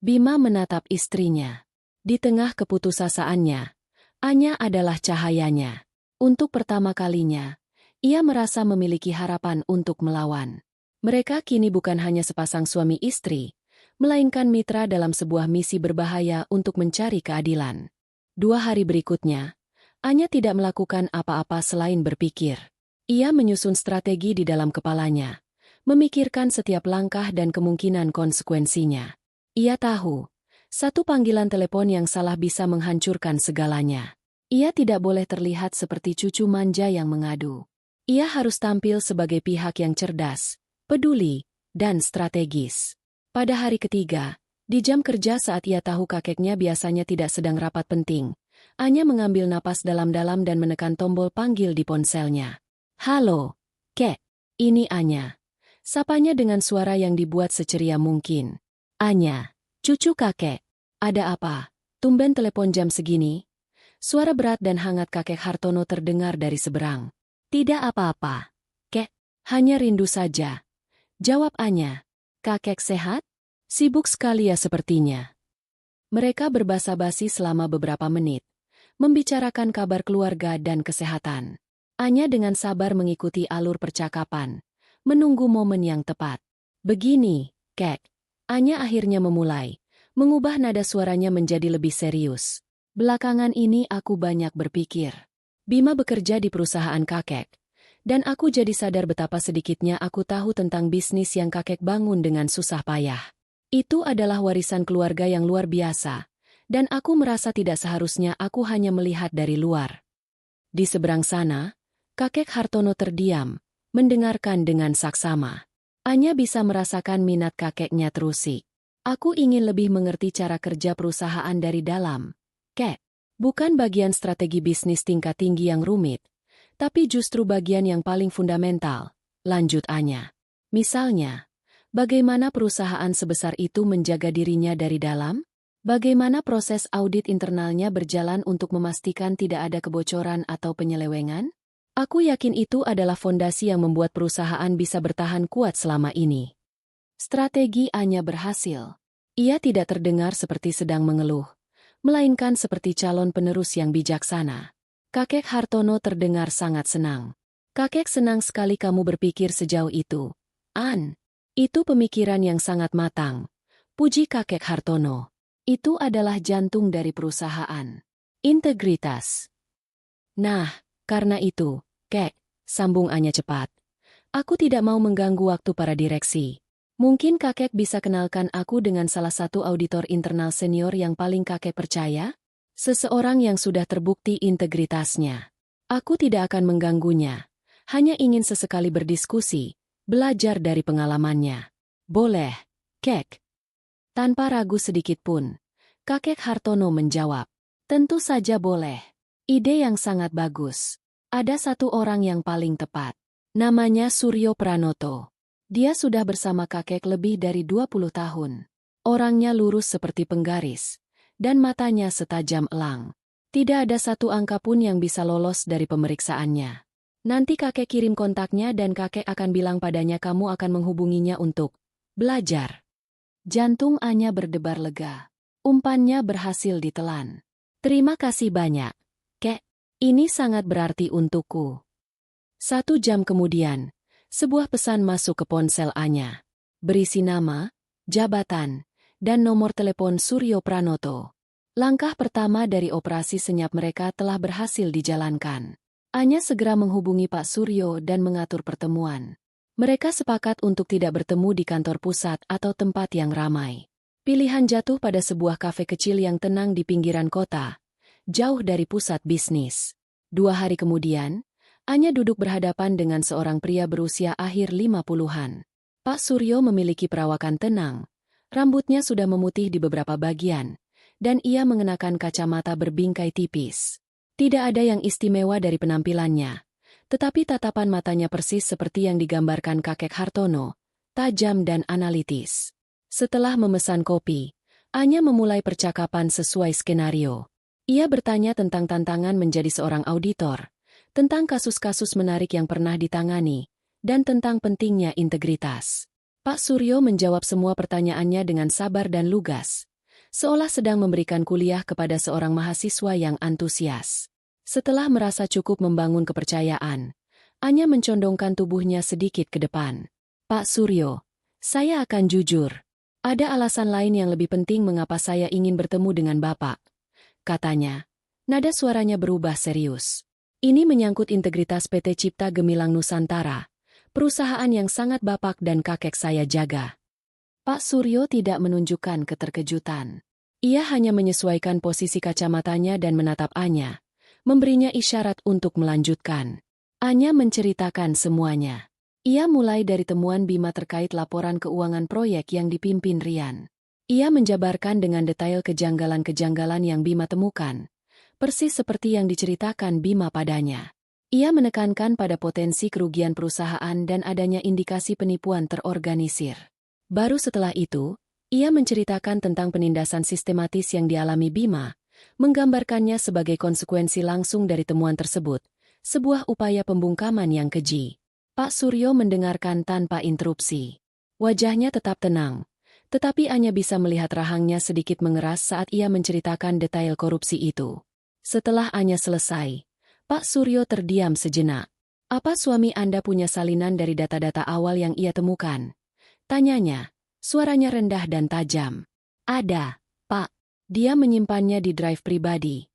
Bima menatap istrinya. Di tengah keputusasaannya, Anya adalah cahayanya. Untuk pertama kalinya, ia merasa memiliki harapan untuk melawan. Mereka kini bukan hanya sepasang suami istri, melainkan mitra dalam sebuah misi berbahaya untuk mencari keadilan. 2 hari berikutnya, Anya tidak melakukan apa-apa selain berpikir. Ia menyusun strategi di dalam kepalanya, memikirkan setiap langkah dan kemungkinan konsekuensinya. Ia tahu, satu panggilan telepon yang salah bisa menghancurkan segalanya. Ia tidak boleh terlihat seperti cucu manja yang mengadu. Ia harus tampil sebagai pihak yang cerdas, peduli, dan strategis. Pada hari ketiga, di jam kerja saat ia tahu kakeknya biasanya tidak sedang rapat penting, Anya mengambil napas dalam-dalam dan menekan tombol panggil di ponselnya. Halo, Kek. Ini Anya. Sapanya dengan suara yang dibuat seceria mungkin. Anya, cucu kakek. Ada apa? Tumben telepon jam segini? Suara berat dan hangat kakek Hartono terdengar dari seberang. Tidak apa-apa, Kek. Hanya rindu saja. Jawab Anya. Kakek sehat? Sibuk sekali ya sepertinya. Mereka berbasa-basi selama beberapa menit, membicarakan kabar keluarga dan kesehatan. Anya dengan sabar mengikuti alur percakapan, menunggu momen yang tepat. Begini, Kek. Anya akhirnya memulai, mengubah nada suaranya menjadi lebih serius. Belakangan ini aku banyak berpikir. Bima bekerja di perusahaan kakek, dan aku jadi sadar betapa sedikitnya aku tahu tentang bisnis yang kakek bangun dengan susah payah. Itu adalah warisan keluarga yang luar biasa, dan aku merasa tidak seharusnya aku hanya melihat dari luar. Di seberang sana, kakek Hartono terdiam, mendengarkan dengan saksama. Anya bisa merasakan minat kakeknya terusik. Aku ingin lebih mengerti cara kerja perusahaan dari dalam, Kek. Bukan bagian strategi bisnis tingkat tinggi yang rumit, tapi justru bagian yang paling fundamental, lanjut Anya. Misalnya, bagaimana perusahaan sebesar itu menjaga dirinya dari dalam? Bagaimana proses audit internalnya berjalan untuk memastikan tidak ada kebocoran atau penyelewengan? Aku yakin itu adalah fondasi yang membuat perusahaan bisa bertahan kuat selama ini. Strategi Anya berhasil. Ia tidak terdengar seperti sedang mengeluh, melainkan seperti calon penerus yang bijaksana. Kakek Hartono terdengar sangat senang. Kakek senang sekali kamu berpikir sejauh itu. An, itu pemikiran yang sangat matang. Puji kakek Hartono. Itu adalah jantung dari perusahaan. Integritas. Nah, karena itu, Kek, sambung Anya cepat. Aku tidak mau mengganggu waktu para direksi. Mungkin kakek bisa kenalkan aku dengan salah satu auditor internal senior yang paling kakek percaya? Seseorang yang sudah terbukti integritasnya. Aku tidak akan mengganggunya. Hanya ingin sesekali berdiskusi, belajar dari pengalamannya. Boleh, Kek. Tanpa ragu sedikit pun, kakek Hartono menjawab. Tentu saja boleh. Ide yang sangat bagus. Ada satu orang yang paling tepat. Namanya Suryo Pranoto. Dia sudah bersama kakek lebih dari 20 tahun. Orangnya lurus seperti penggaris, dan matanya setajam elang. Tidak ada satu angka pun yang bisa lolos dari pemeriksaannya. Nanti kakek kirim kontaknya dan kakek akan bilang padanya kamu akan menghubunginya untuk belajar. Jantung Anya berdebar lega. Umpannya berhasil ditelan. Terima kasih banyak, Kek. Ini sangat berarti untukku. 1 jam kemudian, sebuah pesan masuk ke ponsel Anya. Berisi nama, jabatan, dan nomor telepon Suryo Pranoto. Langkah pertama dari operasi senyap mereka telah berhasil dijalankan. Anya segera menghubungi Pak Suryo dan mengatur pertemuan. Mereka sepakat untuk tidak bertemu di kantor pusat atau tempat yang ramai. Pilihan jatuh pada sebuah kafe kecil yang tenang di pinggiran kota, jauh dari pusat bisnis. 2 hari kemudian, Anya duduk berhadapan dengan seorang pria berusia akhir 50-an. Pak Suryo memiliki perawakan tenang. Rambutnya sudah memutih di beberapa bagian, dan ia mengenakan kacamata berbingkai tipis. Tidak ada yang istimewa dari penampilannya, tetapi tatapan matanya persis seperti yang digambarkan kakek Hartono, tajam dan analitis. Setelah memesan kopi, Anya memulai percakapan sesuai skenario. Ia bertanya tentang tantangan menjadi seorang auditor, tentang kasus-kasus menarik yang pernah ditangani, dan tentang pentingnya integritas. Pak Suryo menjawab semua pertanyaannya dengan sabar dan lugas, seolah sedang memberikan kuliah kepada seorang mahasiswa yang antusias. Setelah merasa cukup membangun kepercayaan, Anya mencondongkan tubuhnya sedikit ke depan. Pak Suryo, saya akan jujur. Ada alasan lain yang lebih penting mengapa saya ingin bertemu dengan Bapak, katanya. Nada suaranya berubah serius. Ini menyangkut integritas PT Cipta Gemilang Nusantara, perusahaan yang sangat Bapak dan kakek saya jaga. Pak Suryo tidak menunjukkan keterkejutan. Ia hanya menyesuaikan posisi kacamatanya dan menatap Anya, memberinya isyarat untuk melanjutkan. Anya menceritakan semuanya. Ia mulai dari temuan Bima terkait laporan keuangan proyek yang dipimpin Rian. Ia menjabarkan dengan detail kejanggalan-kejanggalan yang Bima temukan, persis seperti yang diceritakan Bima padanya. Ia menekankan pada potensi kerugian perusahaan dan adanya indikasi penipuan terorganisir. Baru setelah itu, ia menceritakan tentang penindasan sistematis yang dialami Bima, menggambarkannya sebagai konsekuensi langsung dari temuan tersebut, sebuah upaya pembungkaman yang keji. Pak Suryo mendengarkan tanpa interupsi. Wajahnya tetap tenang, tetapi Anya bisa melihat rahangnya sedikit mengeras saat ia menceritakan detail korupsi itu. Setelah Anya selesai, Pak Suryo terdiam sejenak. Apa suami Anda punya salinan dari data-data awal yang ia temukan? Tanyanya, suaranya rendah dan tajam. Ada, Pak. Dia menyimpannya di drive pribadi.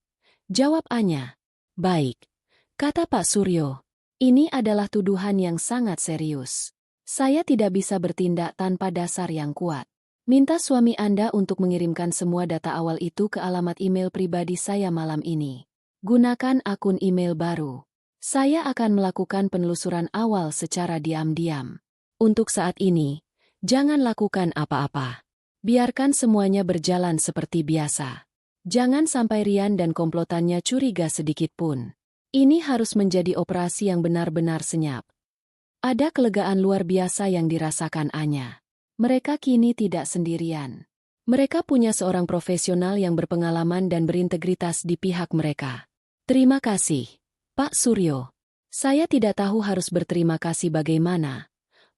Jawab Anya. Baik, kata Pak Suryo. Ini adalah tuduhan yang sangat serius. Saya tidak bisa bertindak tanpa dasar yang kuat. Minta suami Anda untuk mengirimkan semua data awal itu ke alamat email pribadi saya malam ini. Gunakan akun email baru. Saya akan melakukan penelusuran awal secara diam-diam. Untuk saat ini, jangan lakukan apa-apa. Biarkan semuanya berjalan seperti biasa. Jangan sampai Rian dan komplotannya curiga sedikit pun. Ini harus menjadi operasi yang benar-benar senyap. Ada kelegaan luar biasa yang dirasakan Anya. Mereka kini tidak sendirian. Mereka punya seorang profesional yang berpengalaman dan berintegritas di pihak mereka. Terima kasih, Pak Suryo. Saya tidak tahu harus berterima kasih bagaimana,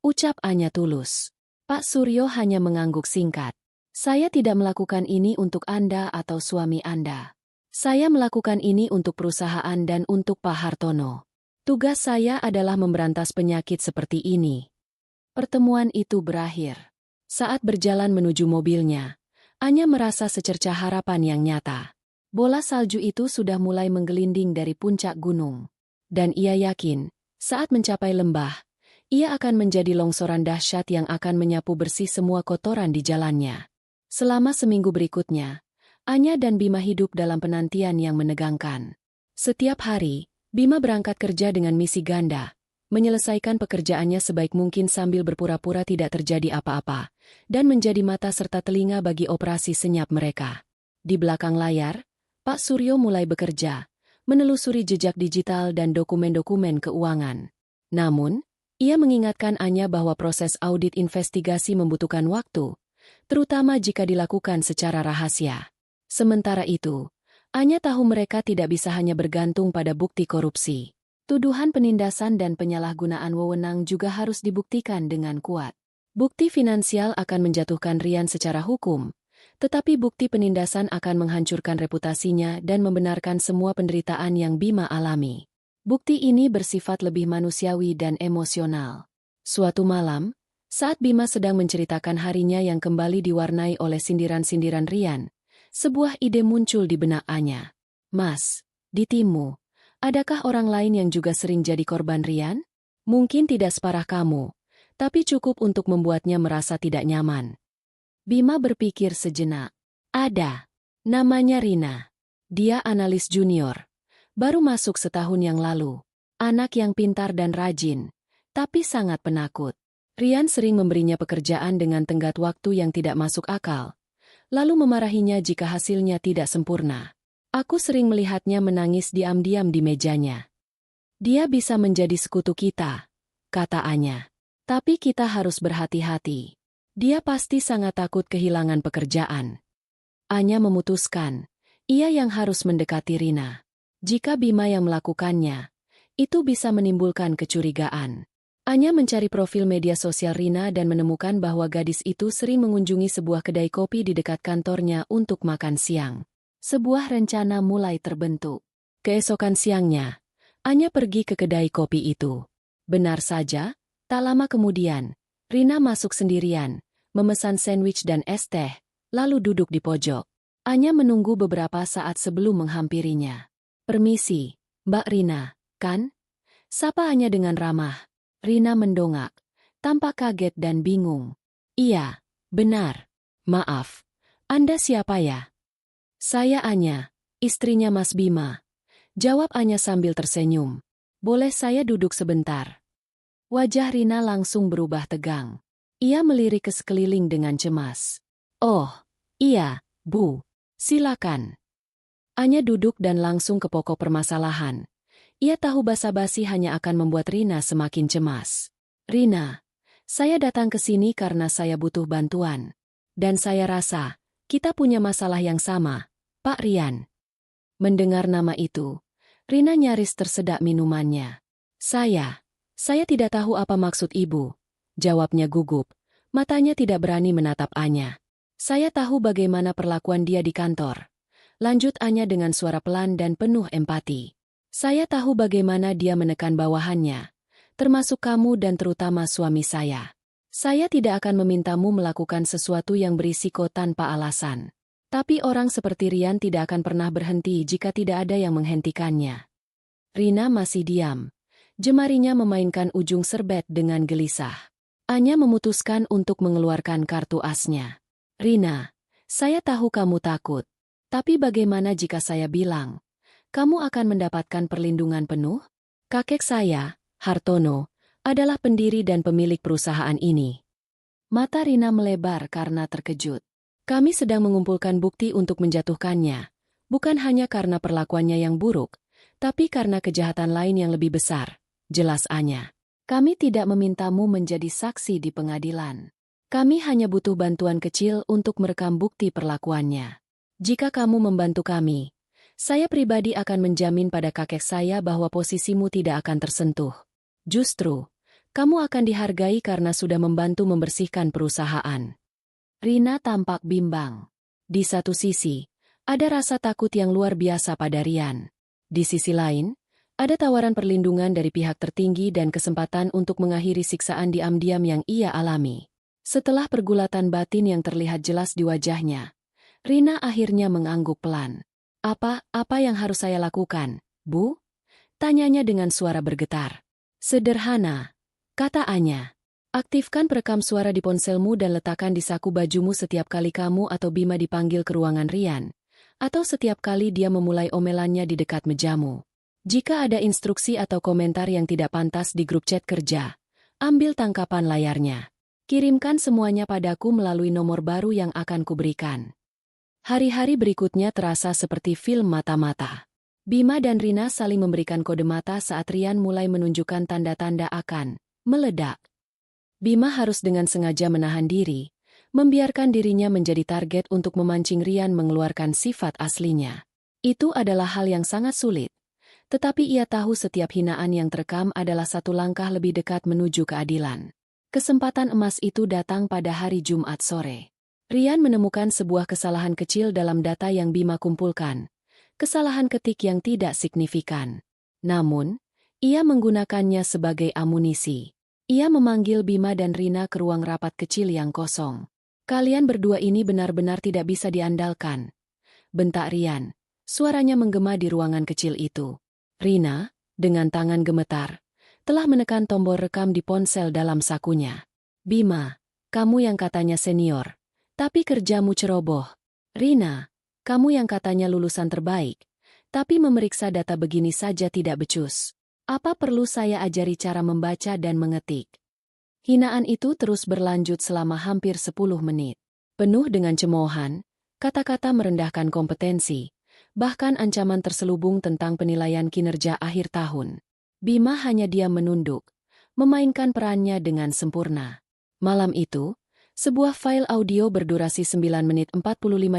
ucap Anya tulus. Pak Suryo hanya mengangguk singkat. Saya tidak melakukan ini untuk Anda atau suami Anda. Saya melakukan ini untuk perusahaan dan untuk Pak Hartono. Tugas saya adalah memberantas penyakit seperti ini. Pertemuan itu berakhir. Saat berjalan menuju mobilnya, Anya merasa secercah harapan yang nyata. Bola salju itu sudah mulai menggelinding dari puncak gunung. Dan ia yakin, saat mencapai lembah, ia akan menjadi longsoran dahsyat yang akan menyapu bersih semua kotoran di jalannya. Selama seminggu berikutnya, Anya dan Bima hidup dalam penantian yang menegangkan. Setiap hari, Bima berangkat kerja dengan misi ganda, menyelesaikan pekerjaannya sebaik mungkin sambil berpura-pura tidak terjadi apa-apa, dan menjadi mata serta telinga bagi operasi senyap mereka. Di belakang layar, Pak Suryo mulai bekerja, menelusuri jejak digital dan dokumen-dokumen keuangan. Namun, ia mengingatkan Anya bahwa proses audit investigasi membutuhkan waktu, terutama jika dilakukan secara rahasia. Sementara itu, Anya tahu mereka tidak bisa hanya bergantung pada bukti korupsi. Tuduhan penindasan dan penyalahgunaan wewenang juga harus dibuktikan dengan kuat. Bukti finansial akan menjatuhkan Rian secara hukum, tetapi bukti penindasan akan menghancurkan reputasinya dan membenarkan semua penderitaan yang Bima alami. Bukti ini bersifat lebih manusiawi dan emosional. Suatu malam, saat Bima sedang menceritakan harinya yang kembali diwarnai oleh sindiran-sindiran Rian, sebuah ide muncul di benak Anya. Mas, di timmu, adakah orang lain yang juga sering jadi korban Rian? Mungkin tidak separah kamu, tapi cukup untuk membuatnya merasa tidak nyaman. Bima berpikir sejenak. Ada. Namanya Rina. Dia analis junior. Baru masuk setahun yang lalu. Anak yang pintar dan rajin, tapi sangat penakut. Rian sering memberinya pekerjaan dengan tenggat waktu yang tidak masuk akal, lalu memarahinya jika hasilnya tidak sempurna. Aku sering melihatnya menangis diam-diam di mejanya. Dia bisa menjadi sekutu kita, kata Anya. Tapi kita harus berhati-hati. Dia pasti sangat takut kehilangan pekerjaan. Anya memutuskan, ia yang harus mendekati Rina. Jika Bima yang melakukannya, itu bisa menimbulkan kecurigaan. Anya mencari profil media sosial Rina dan menemukan bahwa gadis itu sering mengunjungi sebuah kedai kopi di dekat kantornya untuk makan siang. Sebuah rencana mulai terbentuk. Keesokan siangnya, Anya pergi ke kedai kopi itu. Benar saja, tak lama kemudian, Rina masuk sendirian, memesan sandwich dan es teh, lalu duduk di pojok. Anya menunggu beberapa saat sebelum menghampirinya. Permisi, Mbak Rina, kan? Sapa Anya dengan ramah. Rina mendongak, tampak kaget dan bingung. Iya, benar. Maaf, Anda siapa ya? Saya Anya, istrinya Mas Bima. Jawab Anya sambil tersenyum. Boleh saya duduk sebentar? Wajah Rina langsung berubah tegang. Ia melirik ke sekeliling dengan cemas. Oh, iya, Bu. Silakan. Anya duduk dan langsung ke pokok permasalahan. Ia tahu basa-basi hanya akan membuat Rina semakin cemas. Rina, saya datang ke sini karena saya butuh bantuan. Dan saya rasa, kita punya masalah yang sama, Pak Rian. Mendengar nama itu, Rina nyaris tersedak minumannya. Saya tidak tahu apa maksud ibu, jawabnya gugup. Matanya tidak berani menatap Anya. Saya tahu bagaimana perlakuan dia di kantor. Lanjut Anya dengan suara pelan dan penuh empati. Saya tahu bagaimana dia menekan bawahannya, termasuk kamu dan terutama suami saya. Saya tidak akan memintamu melakukan sesuatu yang berisiko tanpa alasan. Tapi orang seperti Rian tidak akan pernah berhenti jika tidak ada yang menghentikannya. Rina masih diam. Jemarinya memainkan ujung serbet dengan gelisah. Anya memutuskan untuk mengeluarkan kartu asnya. Rina, saya tahu kamu takut. Tapi bagaimana jika saya bilang, kamu akan mendapatkan perlindungan penuh? Kakek saya, Hartono, adalah pendiri dan pemilik perusahaan ini. Mata Rina melebar karena terkejut. Kami sedang mengumpulkan bukti untuk menjatuhkannya, bukan hanya karena perlakuannya yang buruk, tapi karena kejahatan lain yang lebih besar, jelas Anya. Kami tidak memintamu menjadi saksi di pengadilan. Kami hanya butuh bantuan kecil untuk merekam bukti perlakuannya. Jika kamu membantu kami, saya pribadi akan menjamin pada kakek saya bahwa posisimu tidak akan tersentuh. Justru, kamu akan dihargai karena sudah membantu membersihkan perusahaan. Rina tampak bimbang. Di satu sisi, Ada rasa takut yang luar biasa pada Rian. Di sisi lain, ada tawaran perlindungan dari pihak tertinggi dan kesempatan untuk mengakhiri siksaan diam-diam yang ia alami. Setelah pergulatan batin yang terlihat jelas di wajahnya, Rina akhirnya mengangguk pelan. Apa yang harus saya lakukan, Bu? Tanyanya dengan suara bergetar. Sederhana, kata Anya. Aktifkan perekam suara di ponselmu dan letakkan di saku bajumu setiap kali kamu atau Bima dipanggil ke ruangan Rian, atau setiap kali dia memulai omelannya di dekat mejamu. Jika ada instruksi atau komentar yang tidak pantas di grup chat kerja, ambil tangkapan layarnya. Kirimkan semuanya padaku melalui nomor baru yang akan kuberikan. Hari-hari berikutnya terasa seperti film mata-mata. Bima dan Rina saling memberikan kode mata saat Rian mulai menunjukkan tanda-tanda akan meledak. Bima harus dengan sengaja menahan diri, membiarkan dirinya menjadi target untuk memancing Rian mengeluarkan sifat aslinya. Itu adalah hal yang sangat sulit, tetapi ia tahu setiap hinaan yang terekam adalah satu langkah lebih dekat menuju keadilan. Kesempatan emas itu datang pada hari Jumat sore. Rian menemukan sebuah kesalahan kecil dalam data yang Bima kumpulkan. Kesalahan ketik yang tidak signifikan. Namun, ia menggunakannya sebagai amunisi. Ia memanggil Bima dan Rina ke ruang rapat kecil yang kosong. Kalian berdua ini benar-benar tidak bisa diandalkan, bentak Rian. Suaranya menggema di ruangan kecil itu. Rina, dengan tangan gemetar, telah menekan tombol rekam di ponsel dalam sakunya. Bima, kamu yang katanya senior, tapi kerjamu ceroboh. Rina, kamu yang katanya lulusan terbaik, tapi memeriksa data begini saja tidak becus. Apa perlu saya ajari cara membaca dan mengetik? Hinaan itu terus berlanjut selama hampir 10 menit. Penuh dengan cemoohan, kata-kata merendahkan kompetensi, bahkan ancaman terselubung tentang penilaian kinerja akhir tahun. Bima hanya diam menunduk, memainkan perannya dengan sempurna. Malam itu, sebuah file audio berdurasi 9 menit 45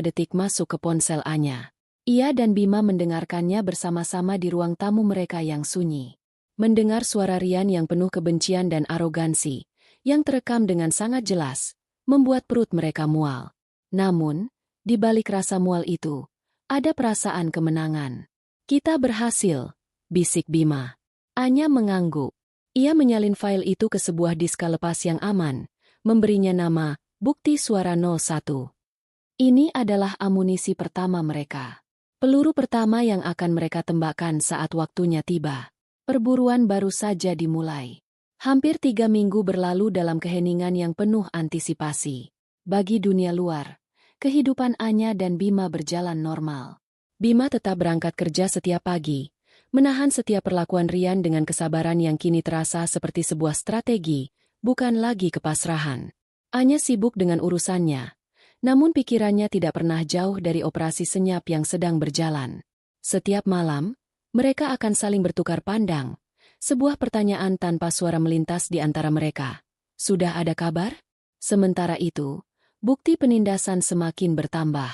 detik masuk ke ponsel Anya. Ia dan Bima mendengarkannya bersama-sama di ruang tamu mereka yang sunyi. Mendengar suara Rian yang penuh kebencian dan arogansi, yang terekam dengan sangat jelas, membuat perut mereka mual. Namun, di balik rasa mual itu, ada perasaan kemenangan. Kita berhasil, bisik Bima. Anya mengangguk. Ia menyalin file itu ke sebuah disk lepas yang aman, memberinya nama Bukti Suara 01. Ini adalah amunisi pertama mereka. Peluru pertama yang akan mereka tembakkan saat waktunya tiba. Perburuan baru saja dimulai. Hampir 3 minggu berlalu dalam keheningan yang penuh antisipasi. Bagi dunia luar, kehidupan Anya dan Bima berjalan normal. Bima tetap berangkat kerja setiap pagi, menahan setiap perlakuan Rian dengan kesabaran yang kini terasa seperti sebuah strategi, bukan lagi kepasrahan. Anya sibuk dengan urusannya, namun pikirannya tidak pernah jauh dari operasi senyap yang sedang berjalan. Setiap malam, mereka akan saling bertukar pandang, sebuah pertanyaan tanpa suara melintas di antara mereka. Sudah ada kabar? Sementara itu, bukti penindasan semakin bertambah.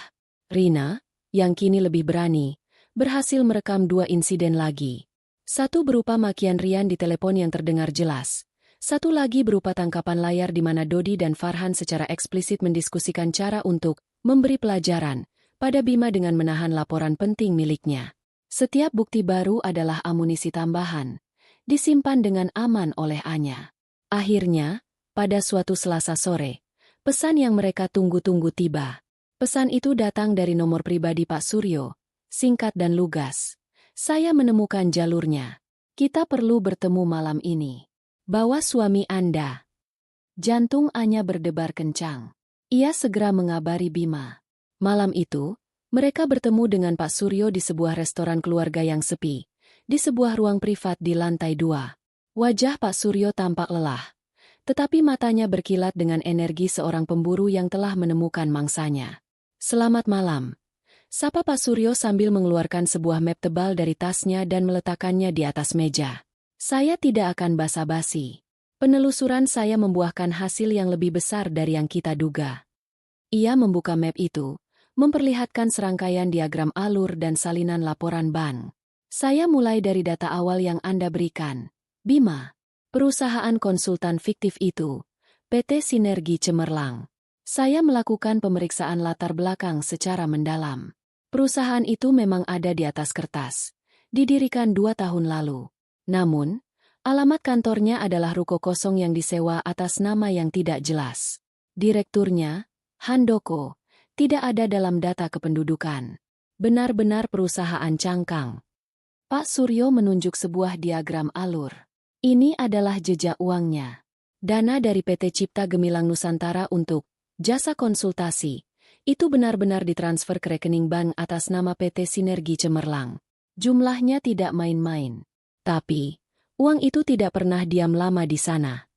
Rina, yang kini lebih berani, berhasil merekam 2 insiden lagi. Satu berupa makian Rian di telepon yang terdengar jelas. Satu lagi berupa tangkapan layar di mana Dodi dan Farhan secara eksplisit mendiskusikan cara untuk memberi pelajaran pada Bima dengan menahan laporan penting miliknya. Setiap bukti baru adalah amunisi tambahan, disimpan dengan aman oleh Anya. Akhirnya, pada suatu Selasa sore, pesan yang mereka tunggu-tunggu tiba. Pesan itu datang dari nomor pribadi Pak Suryo. Singkat dan lugas. Saya menemukan jalurnya. Kita perlu bertemu malam ini. Bawa suami Anda. Jantung Anya berdebar kencang. Ia segera mengabari Bima. Malam itu, mereka bertemu dengan Pak Suryo di sebuah restoran keluarga yang sepi, di sebuah ruang privat di lantai 2. Wajah Pak Suryo tampak lelah, tetapi matanya berkilat dengan energi seorang pemburu yang telah menemukan mangsanya. Selamat malam. Sapa Pak Suryo sambil mengeluarkan sebuah map tebal dari tasnya dan meletakkannya di atas meja. Saya tidak akan basa-basi. Penelusuran saya membuahkan hasil yang lebih besar dari yang kita duga. Ia membuka map itu, memperlihatkan serangkaian diagram alur dan salinan laporan bank. Saya mulai dari data awal yang Anda berikan. Bima, perusahaan konsultan fiktif itu, PT Sinergi Cemerlang. Saya melakukan pemeriksaan latar belakang secara mendalam. Perusahaan itu memang ada di atas kertas. Didirikan 2 tahun lalu. Namun, alamat kantornya adalah ruko kosong yang disewa atas nama yang tidak jelas. Direkturnya, Handoko, tidak ada dalam data kependudukan. Benar-benar perusahaan cangkang. Pak Suryo menunjuk sebuah diagram alur. Ini adalah jejak uangnya. Dana dari PT Cipta Gemilang Nusantara untuk jasa konsultasi. Itu benar-benar ditransfer ke rekening bank atas nama PT Sinergi Cemerlang. Jumlahnya tidak main-main. Tapi, uang itu tidak pernah diam lama di sana.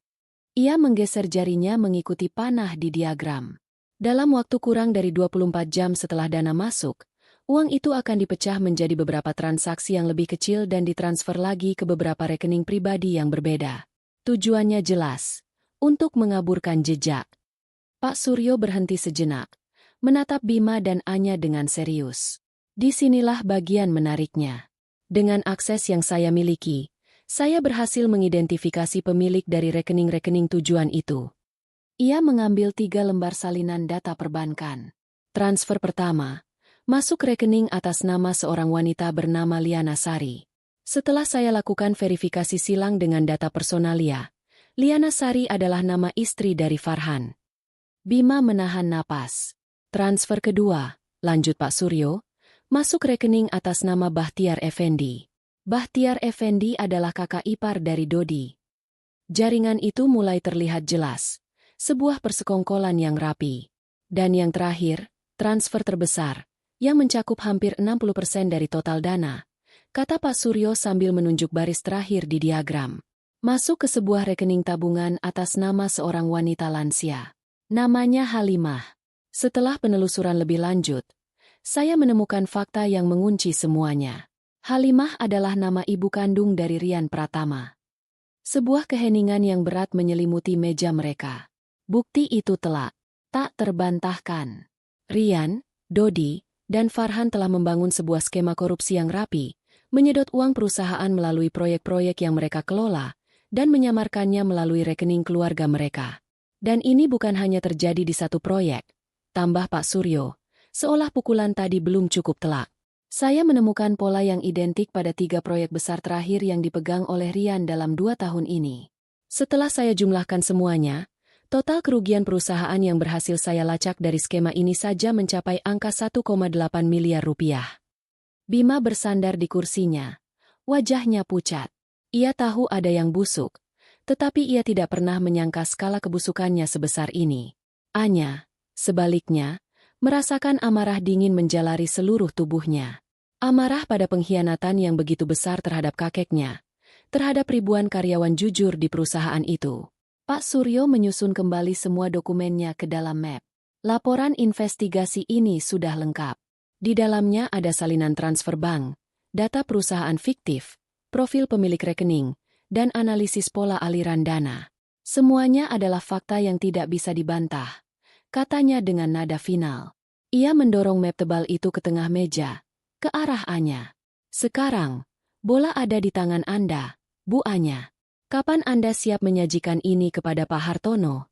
Ia menggeser jarinya mengikuti panah di diagram. Dalam waktu kurang dari 24 jam setelah dana masuk, uang itu akan dipecah menjadi beberapa transaksi yang lebih kecil dan ditransfer lagi ke beberapa rekening pribadi yang berbeda. Tujuannya jelas, untuk mengaburkan jejak. Pak Suryo berhenti sejenak, menatap Bima dan Anya dengan serius. Disinilah bagian menariknya. Dengan akses yang saya miliki, saya berhasil mengidentifikasi pemilik dari rekening-rekening tujuan itu. Ia mengambil 3 lembar salinan data perbankan. Transfer pertama, masuk rekening atas nama seorang wanita bernama Liana Sari. Setelah saya lakukan verifikasi silang dengan data personalia, Liana Sari adalah nama istri dari Farhan. Bima menahan napas. Transfer kedua, lanjut Pak Suryo, masuk rekening atas nama Bahtiar Effendi. Bahtiar Effendi adalah kakak ipar dari Dodi. Jaringan itu mulai terlihat jelas, sebuah persekongkolan yang rapi. Dan yang terakhir, transfer terbesar, yang mencakup hampir 60% dari total dana, kata Pak Suryo sambil menunjuk baris terakhir di diagram. Masuk ke sebuah rekening tabungan atas nama seorang wanita lansia. Namanya Halimah. Setelah penelusuran lebih lanjut, saya menemukan fakta yang mengunci semuanya. Halimah adalah nama ibu kandung dari Rian Pratama. Sebuah keheningan yang berat menyelimuti meja mereka. Bukti itu telak, tak terbantahkan. Rian, Dodi, dan Farhan telah membangun sebuah skema korupsi yang rapi, menyedot uang perusahaan melalui proyek-proyek yang mereka kelola, dan menyamarkannya melalui rekening keluarga mereka. Dan ini bukan hanya terjadi di satu proyek, tambah Pak Suryo, seolah pukulan tadi belum cukup telak. Saya menemukan pola yang identik pada 3 proyek besar terakhir yang dipegang oleh Rian dalam 2 tahun ini. Setelah saya jumlahkan semuanya, total kerugian perusahaan yang berhasil saya lacak dari skema ini saja mencapai angka 1,8 miliar rupiah. Bima bersandar di kursinya. Wajahnya pucat. Ia tahu ada yang busuk, tetapi ia tidak pernah menyangka skala kebusukannya sebesar ini. Anya, sebaliknya, merasakan amarah dingin menjalari seluruh tubuhnya. Amarah pada pengkhianatan yang begitu besar terhadap kakeknya, terhadap ribuan karyawan jujur di perusahaan itu. Pak Suryo menyusun kembali semua dokumennya ke dalam map. Laporan investigasi ini sudah lengkap. Di dalamnya ada salinan transfer bank, data perusahaan fiktif, profil pemilik rekening, dan analisis pola aliran dana. Semuanya adalah fakta yang tidak bisa dibantah, katanya dengan nada final. Ia mendorong map tebal itu ke tengah meja, ke arah Anya. Sekarang, bola ada di tangan Anda, Bu Anya. Kapan Anda siap menyajikan ini kepada Pak Hartono?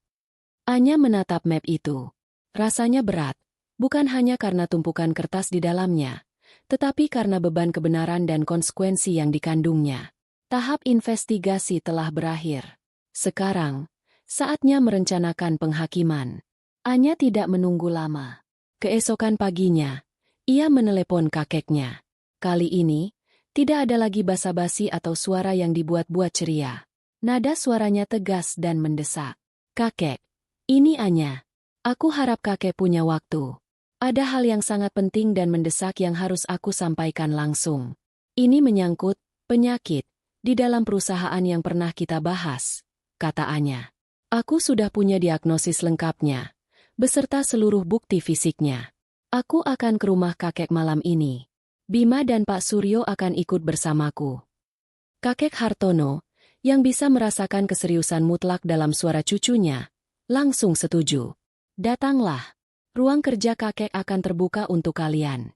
Anya menatap map itu. Rasanya berat, bukan hanya karena tumpukan kertas di dalamnya, tetapi karena beban kebenaran dan konsekuensi yang dikandungnya. Tahap investigasi telah berakhir. Sekarang, saatnya merencanakan penghakiman. Anya tidak menunggu lama. Keesokan paginya, ia menelepon kakeknya. Kali ini, tidak ada lagi basa-basi atau suara yang dibuat-buat ceria. Nada suaranya tegas dan mendesak. Kakek, ini Anya. Aku harap kakek punya waktu. Ada hal yang sangat penting dan mendesak yang harus aku sampaikan langsung. Ini menyangkut penyakit di dalam perusahaan yang pernah kita bahas, kata Anya. Aku sudah punya diagnosis lengkapnya, beserta seluruh bukti fisiknya. Aku akan ke rumah kakek malam ini. Bima dan Pak Suryo akan ikut bersamaku. Kakek Hartono, yang bisa merasakan keseriusan mutlak dalam suara cucunya, langsung setuju. Datanglah. Ruang kerja kakek akan terbuka untuk kalian.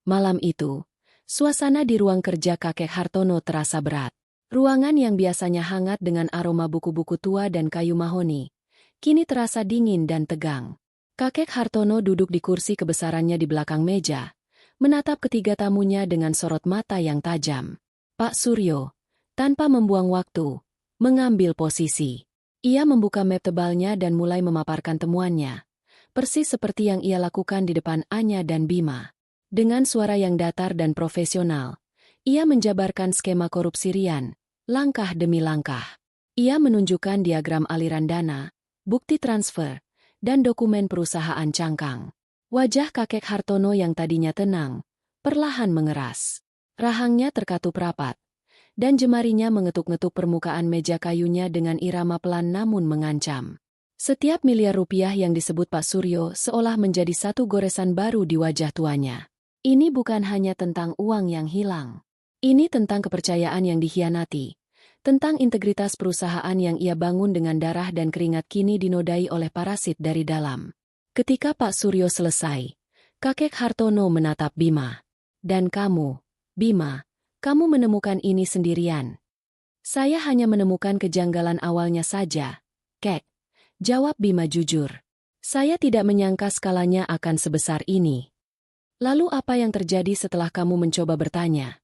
Malam itu, suasana di ruang kerja kakek Hartono terasa berat. Ruangan yang biasanya hangat dengan aroma buku-buku tua dan kayu mahoni, kini terasa dingin dan tegang. Kakek Hartono duduk di kursi kebesarannya di belakang meja, menatap ketiga tamunya dengan sorot mata yang tajam. Pak Suryo, tanpa membuang waktu, mengambil posisi. Ia membuka map tebalnya dan mulai memaparkan temuannya. Persis seperti yang ia lakukan di depan Anya dan Bima. Dengan suara yang datar dan profesional, ia menjabarkan skema korupsi Rian, langkah demi langkah. Ia menunjukkan diagram aliran dana, bukti transfer, dan dokumen perusahaan cangkang. Wajah kakek Hartono yang tadinya tenang, perlahan mengeras. Rahangnya terkatup rapat, dan jemarinya mengetuk-ngetuk permukaan meja kayunya dengan irama pelan namun mengancam. Setiap miliar rupiah yang disebut Pak Suryo seolah menjadi satu goresan baru di wajah tuanya. Ini bukan hanya tentang uang yang hilang. Ini tentang kepercayaan yang dikhianati. Tentang integritas perusahaan yang ia bangun dengan darah dan keringat kini dinodai oleh parasit dari dalam. Ketika Pak Suryo selesai, kakek Hartono menatap Bima. Dan kamu, Bima, kamu menemukan ini sendirian. Saya hanya menemukan kejanggalan awalnya saja, Kek. Jawab Bima jujur. Saya tidak menyangka skalanya akan sebesar ini. Lalu apa yang terjadi setelah kamu mencoba bertanya?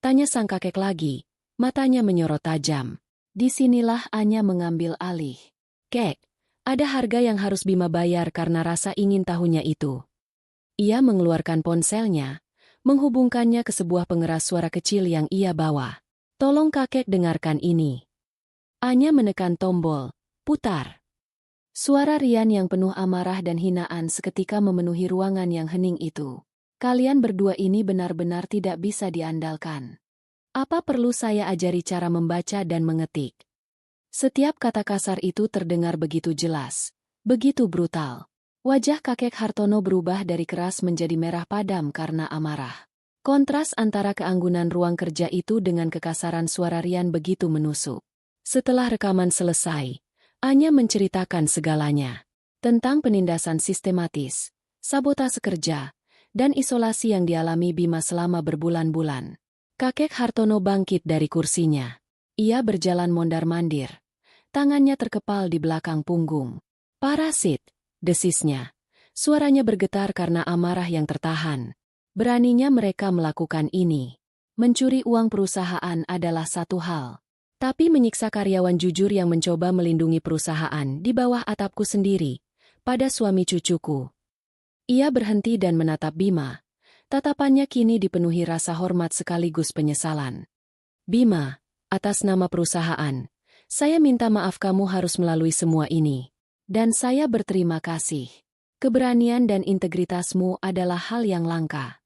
Tanya sang kakek lagi, matanya menyorot tajam. Disinilah Anya mengambil alih. Kek, ada harga yang harus Bima bayar karena rasa ingin tahunya itu. Ia mengeluarkan ponselnya, menghubungkannya ke sebuah pengeras suara kecil yang ia bawa. Tolong kakek dengarkan ini. Anya menekan tombol, putar. Suara Rian yang penuh amarah dan hinaan seketika memenuhi ruangan yang hening itu. Kalian berdua ini benar-benar tidak bisa diandalkan. Apa perlu saya ajari cara membaca dan mengetik? Setiap kata kasar itu terdengar begitu jelas, begitu brutal. Wajah kakek Hartono berubah dari keras menjadi merah padam karena amarah. Kontras antara keanggunan ruang kerja itu dengan kekasaran suara Rian begitu menusuk. Setelah rekaman selesai, Anya menceritakan segalanya. Tentang penindasan sistematis, sabotase kerja, dan isolasi yang dialami Bima selama berbulan-bulan. Kakek Hartono bangkit dari kursinya. Ia berjalan mondar-mandir. Tangannya terkepal di belakang punggung. Parasit, desisnya. Suaranya bergetar karena amarah yang tertahan. Beraninya mereka melakukan ini. Mencuri uang perusahaan adalah satu hal. Tapi menyiksa karyawan jujur yang mencoba melindungi perusahaan di bawah atapku sendiri, pada suami cucuku. Ia berhenti dan menatap Bima. Tatapannya kini dipenuhi rasa hormat sekaligus penyesalan. Bima, atas nama perusahaan, saya minta maaf kamu harus melalui semua ini. Dan saya berterima kasih. Keberanian dan integritasmu adalah hal yang langka.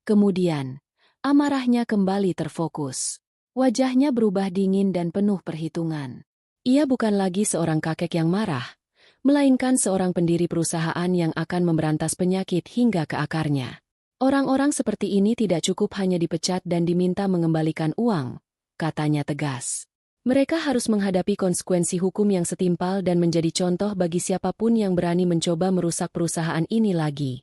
Kemudian, amarahnya kembali terfokus. Wajahnya berubah dingin dan penuh perhitungan. Ia bukan lagi seorang kakek yang marah, melainkan seorang pendiri perusahaan yang akan memberantas penyakit hingga ke akarnya. Orang-orang seperti ini tidak cukup hanya dipecat dan diminta mengembalikan uang, katanya tegas. Mereka harus menghadapi konsekuensi hukum yang setimpal dan menjadi contoh bagi siapapun yang berani mencoba merusak perusahaan ini lagi.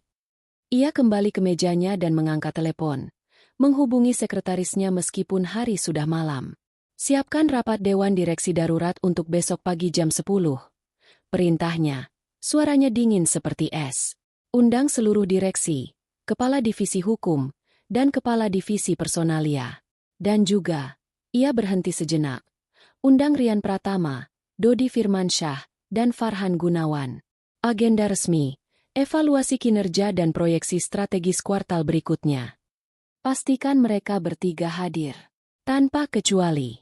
Ia kembali ke mejanya dan mengangkat telepon. Menghubungi sekretarisnya meskipun hari sudah malam. Siapkan rapat Dewan Direksi Darurat untuk besok pagi jam 10. Perintahnya, suaranya dingin seperti es. Undang seluruh direksi, kepala divisi hukum, dan kepala divisi personalia. Dan juga, ia berhenti sejenak. Undang Rian Pratama, Dodi Firmansyah, dan Farhan Gunawan. Agenda resmi, evaluasi kinerja dan proyeksi strategis kuartal berikutnya. Pastikan mereka bertiga hadir. Tanpa kecuali.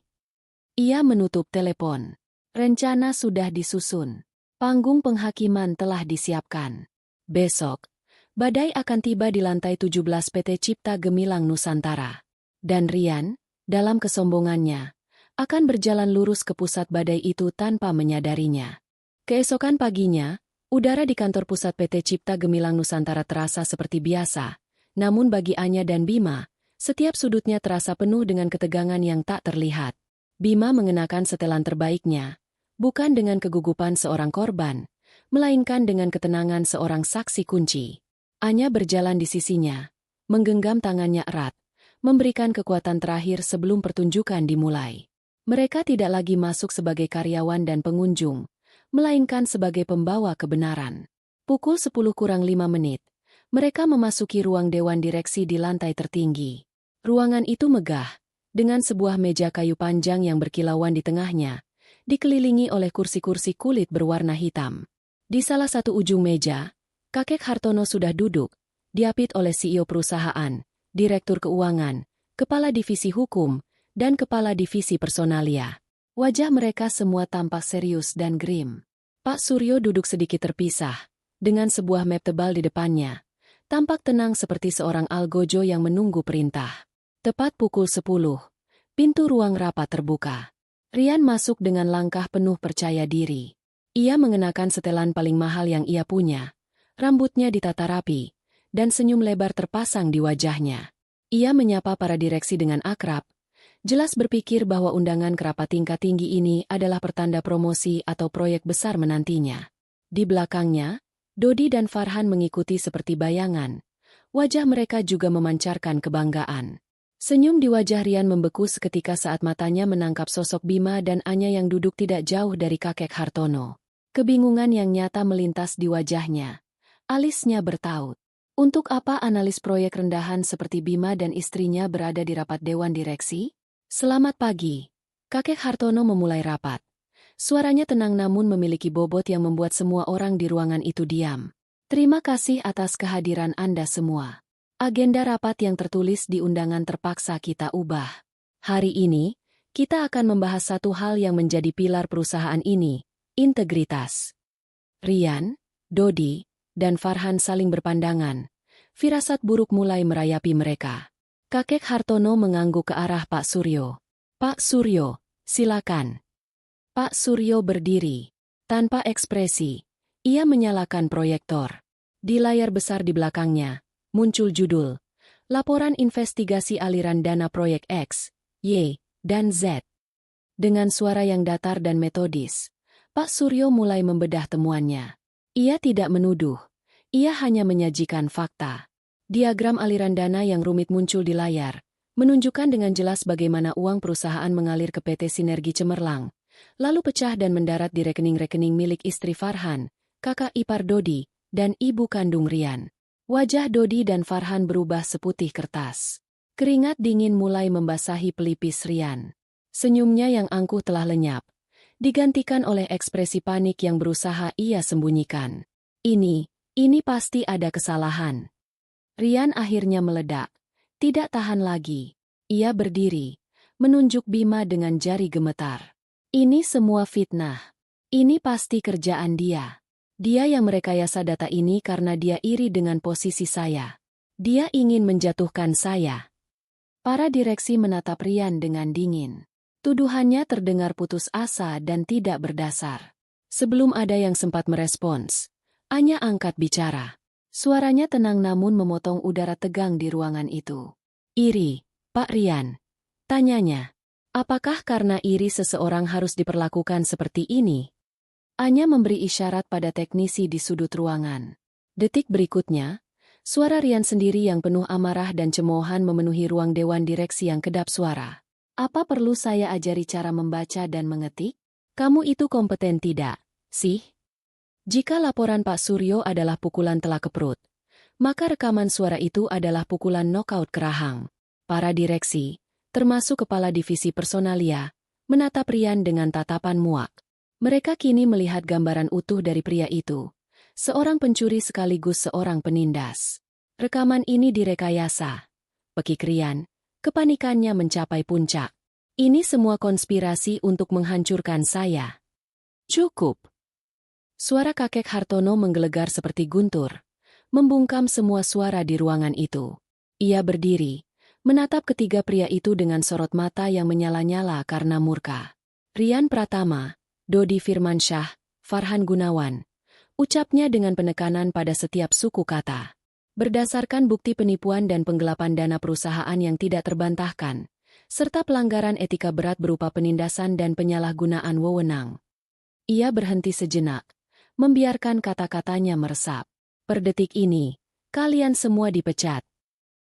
Ia menutup telepon. Rencana sudah disusun. Panggung penghakiman telah disiapkan. Besok, badai akan tiba di lantai 17 PT Cipta Gemilang Nusantara. Dan Rian, dalam kesombongannya, akan berjalan lurus ke pusat badai itu tanpa menyadarinya. Keesokan paginya, udara di kantor pusat PT Cipta Gemilang Nusantara terasa seperti biasa. Namun bagi Anya dan Bima, setiap sudutnya terasa penuh dengan ketegangan yang tak terlihat. Bima mengenakan setelan terbaiknya, bukan dengan kegugupan seorang korban, melainkan dengan ketenangan seorang saksi kunci. Anya berjalan di sisinya, menggenggam tangannya erat, memberikan kekuatan terakhir sebelum pertunjukan dimulai. Mereka tidak lagi masuk sebagai karyawan dan pengunjung, melainkan sebagai pembawa kebenaran. Pukul 10 kurang 5 menit. Mereka memasuki ruang dewan direksi di lantai tertinggi. Ruangan itu megah, dengan sebuah meja kayu panjang yang berkilauan di tengahnya, dikelilingi oleh kursi-kursi kulit berwarna hitam. Di salah satu ujung meja, kakek Hartono sudah duduk, diapit oleh CEO perusahaan, direktur keuangan, kepala divisi hukum, dan kepala divisi personalia. Wajah mereka semua tampak serius dan grim. Pak Suryo duduk sedikit terpisah, dengan sebuah map tebal di depannya. Tampak tenang seperti seorang algojo yang menunggu perintah. Tepat pukul 10, pintu ruang rapat terbuka. Rian masuk dengan langkah penuh percaya diri. Ia mengenakan setelan paling mahal yang ia punya. Rambutnya ditata rapi, dan senyum lebar terpasang di wajahnya. Ia menyapa para direksi dengan akrab, jelas berpikir bahwa undangan ke rapat tingkat tinggi ini adalah pertanda promosi atau proyek besar menantinya. Di belakangnya, Dodi dan Farhan mengikuti seperti bayangan. Wajah mereka juga memancarkan kebanggaan. Senyum di wajah Rian membeku seketika saat matanya menangkap sosok Bima dan Anya yang duduk tidak jauh dari kakek Hartono. Kebingungan yang nyata melintas di wajahnya. Alisnya bertaut. Untuk apa analis proyek rendahan seperti Bima dan istrinya berada di rapat dewan direksi? Selamat pagi. Kakek Hartono memulai rapat. Suaranya tenang namun memiliki bobot yang membuat semua orang di ruangan itu diam. Terima kasih atas kehadiran Anda semua. Agenda rapat yang tertulis di undangan terpaksa kita ubah. Hari ini, kita akan membahas satu hal yang menjadi pilar perusahaan ini, integritas. Rian, Dodi, dan Farhan saling berpandangan. Firasat buruk mulai merayapi mereka. Kakek Hartono mengangguk ke arah Pak Suryo. Pak Suryo, silakan. Pak Suryo berdiri. Tanpa ekspresi, ia menyalakan proyektor. Di layar besar di belakangnya, muncul judul, Laporan Investigasi Aliran Dana Proyek X, Y, dan Z. Dengan suara yang datar dan metodis, Pak Suryo mulai membedah temuannya. Ia tidak menuduh, ia hanya menyajikan fakta. Diagram aliran dana yang rumit muncul di layar, menunjukkan dengan jelas bagaimana uang perusahaan mengalir ke PT Sinergi Cemerlang, lalu pecah dan mendarat di rekening-rekening milik istri Farhan, kakak ipar Dodi, dan ibu kandung Rian. Wajah Dodi dan Farhan berubah seputih kertas. Keringat dingin mulai membasahi pelipis Rian. Senyumnya yang angkuh telah lenyap, digantikan oleh ekspresi panik yang berusaha ia sembunyikan. Ini pasti ada kesalahan. Rian akhirnya meledak. Tidak tahan lagi. Ia berdiri, menunjuk Bima dengan jari gemetar. Ini semua fitnah. Ini pasti kerjaan dia. Dia yang merekayasa data ini karena dia iri dengan posisi saya. Dia ingin menjatuhkan saya. Para direksi menatap Rian dengan dingin. Tuduhannya terdengar putus asa dan tidak berdasar. Sebelum ada yang sempat merespons, Anya angkat bicara. Suaranya tenang namun memotong udara tegang di ruangan itu. Iri, Pak Rian. Tanyanya. Apakah karena iri seseorang harus diperlakukan seperti ini? Anya memberi isyarat pada teknisi di sudut ruangan. Detik berikutnya, suara Rian sendiri yang penuh amarah dan cemoohan memenuhi ruang dewan direksi yang kedap suara. Apa perlu saya ajari cara membaca dan mengetik? Kamu itu kompeten tidak, sih? Jika laporan Pak Suryo adalah pukulan telak ke perut, maka rekaman suara itu adalah pukulan nokaut ke rahang. Para direksi, termasuk kepala divisi personalia, menatap Rian dengan tatapan muak. Mereka kini melihat gambaran utuh dari pria itu. Seorang pencuri sekaligus seorang penindas. Rekaman ini direkayasa. Pekik Rian, kepanikannya mencapai puncak. Ini semua konspirasi untuk menghancurkan saya. Cukup. Suara kakek Hartono menggelegar seperti guntur, membungkam semua suara di ruangan itu. Ia berdiri, menatap ketiga pria itu dengan sorot mata yang menyala-nyala karena murka. Rian Pratama, Dodi Firmansyah, Farhan Gunawan. Ucapnya dengan penekanan pada setiap suku kata. Berdasarkan bukti penipuan dan penggelapan dana perusahaan yang tidak terbantahkan, serta pelanggaran etika berat berupa penindasan dan penyalahgunaan wewenang. Ia berhenti sejenak, membiarkan kata-katanya meresap. Per detik ini, kalian semua dipecat.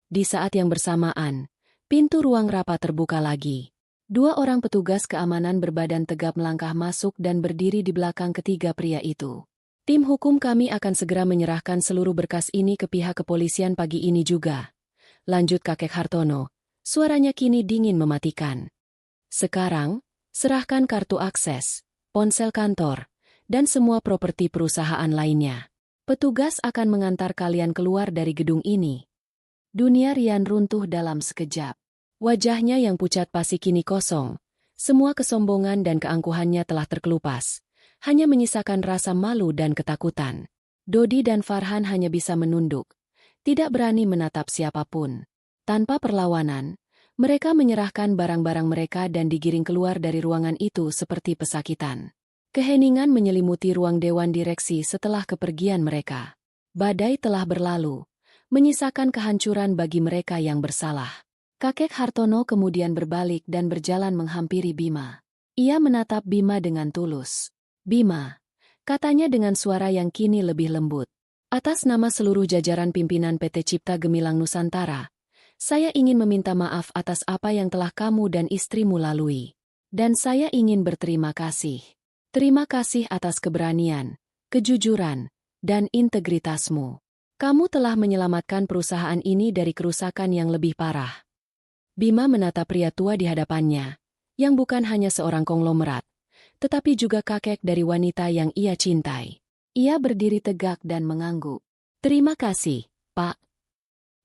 Di saat yang bersamaan, pintu ruang rapat terbuka lagi. Dua orang petugas keamanan berbadan tegap melangkah masuk dan berdiri di belakang ketiga pria itu. Tim hukum kami akan segera menyerahkan seluruh berkas ini ke pihak kepolisian pagi ini juga. Lanjut kakek Hartono, suaranya kini dingin mematikan. Sekarang, serahkan kartu akses, ponsel kantor, dan semua properti perusahaan lainnya. Petugas akan mengantar kalian keluar dari gedung ini. Dunia Rian runtuh dalam sekejap. Wajahnya yang pucat pasi kini kosong. Semua kesombongan dan keangkuhannya telah terkelupas. Hanya menyisakan rasa malu dan ketakutan. Dodi dan Farhan hanya bisa menunduk. Tidak berani menatap siapapun. Tanpa perlawanan, mereka menyerahkan barang-barang mereka dan digiring keluar dari ruangan itu seperti pesakitan. Keheningan menyelimuti ruang dewan direksi setelah kepergian mereka. Badai telah berlalu, menyisakan kehancuran bagi mereka yang bersalah. Kakek Hartono kemudian berbalik dan berjalan menghampiri Bima. Ia menatap Bima dengan tulus. Bima, katanya dengan suara yang kini lebih lembut. Atas nama seluruh jajaran pimpinan PT Cipta Gemilang Nusantara, saya ingin meminta maaf atas apa yang telah kamu dan istrimu lalui. Dan saya ingin berterima kasih. Terima kasih atas keberanian, kejujuran, dan integritasmu. Kamu telah menyelamatkan perusahaan ini dari kerusakan yang lebih parah. Bima menatap pria tua di hadapannya, yang bukan hanya seorang konglomerat, tetapi juga kakek dari wanita yang ia cintai. Ia berdiri tegak dan mengangguk. Terima kasih, Pak.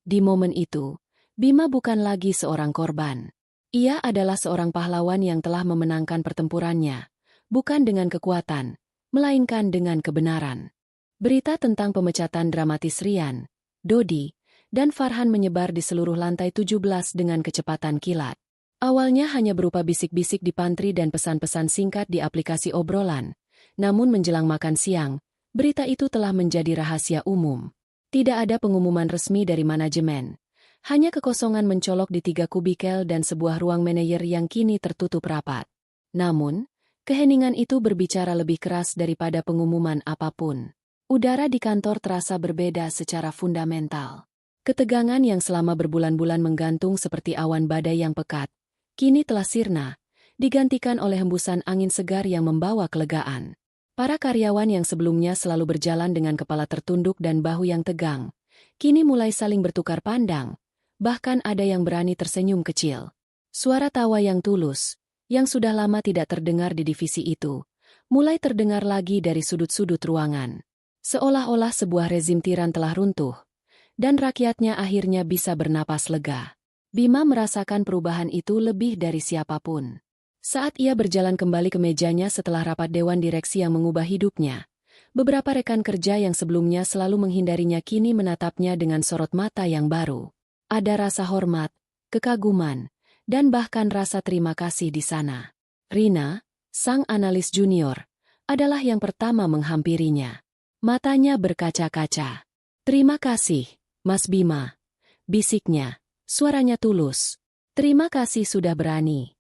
Di momen itu, Bima bukan lagi seorang korban. Ia adalah seorang pahlawan yang telah memenangkan pertempurannya, bukan dengan kekuatan, melainkan dengan kebenaran. Berita tentang pemecatan dramatis Rian, Dodi, dan Farhan menyebar di seluruh lantai 17 dengan kecepatan kilat. Awalnya hanya berupa bisik-bisik di pantry dan pesan-pesan singkat di aplikasi obrolan. Namun menjelang makan siang, berita itu telah menjadi rahasia umum. Tidak ada pengumuman resmi dari manajemen. Hanya kekosongan mencolok di 3 kubikel dan sebuah ruang manajer yang kini tertutup rapat. Namun, keheningan itu berbicara lebih keras daripada pengumuman apapun. Udara di kantor terasa berbeda secara fundamental. Ketegangan yang selama berbulan-bulan menggantung seperti awan badai yang pekat, kini telah sirna, digantikan oleh hembusan angin segar yang membawa kelegaan. Para karyawan yang sebelumnya selalu berjalan dengan kepala tertunduk dan bahu yang tegang, kini mulai saling bertukar pandang, bahkan ada yang berani tersenyum kecil. Suara tawa yang tulus, yang sudah lama tidak terdengar di divisi itu, mulai terdengar lagi dari sudut-sudut ruangan. Seolah-olah sebuah rezim tiran telah runtuh, dan rakyatnya akhirnya bisa bernapas lega. Bima merasakan perubahan itu lebih dari siapapun. Saat ia berjalan kembali ke mejanya setelah rapat dewan direksi yang mengubah hidupnya, beberapa rekan kerja yang sebelumnya selalu menghindarinya kini menatapnya dengan sorot mata yang baru. Ada rasa hormat, kekaguman, dan bahkan rasa terima kasih di sana. Rina, sang analis junior, adalah yang pertama menghampirinya. Matanya berkaca-kaca. Terima kasih, Mas Bima. Bisiknya, suaranya tulus. Terima kasih sudah berani.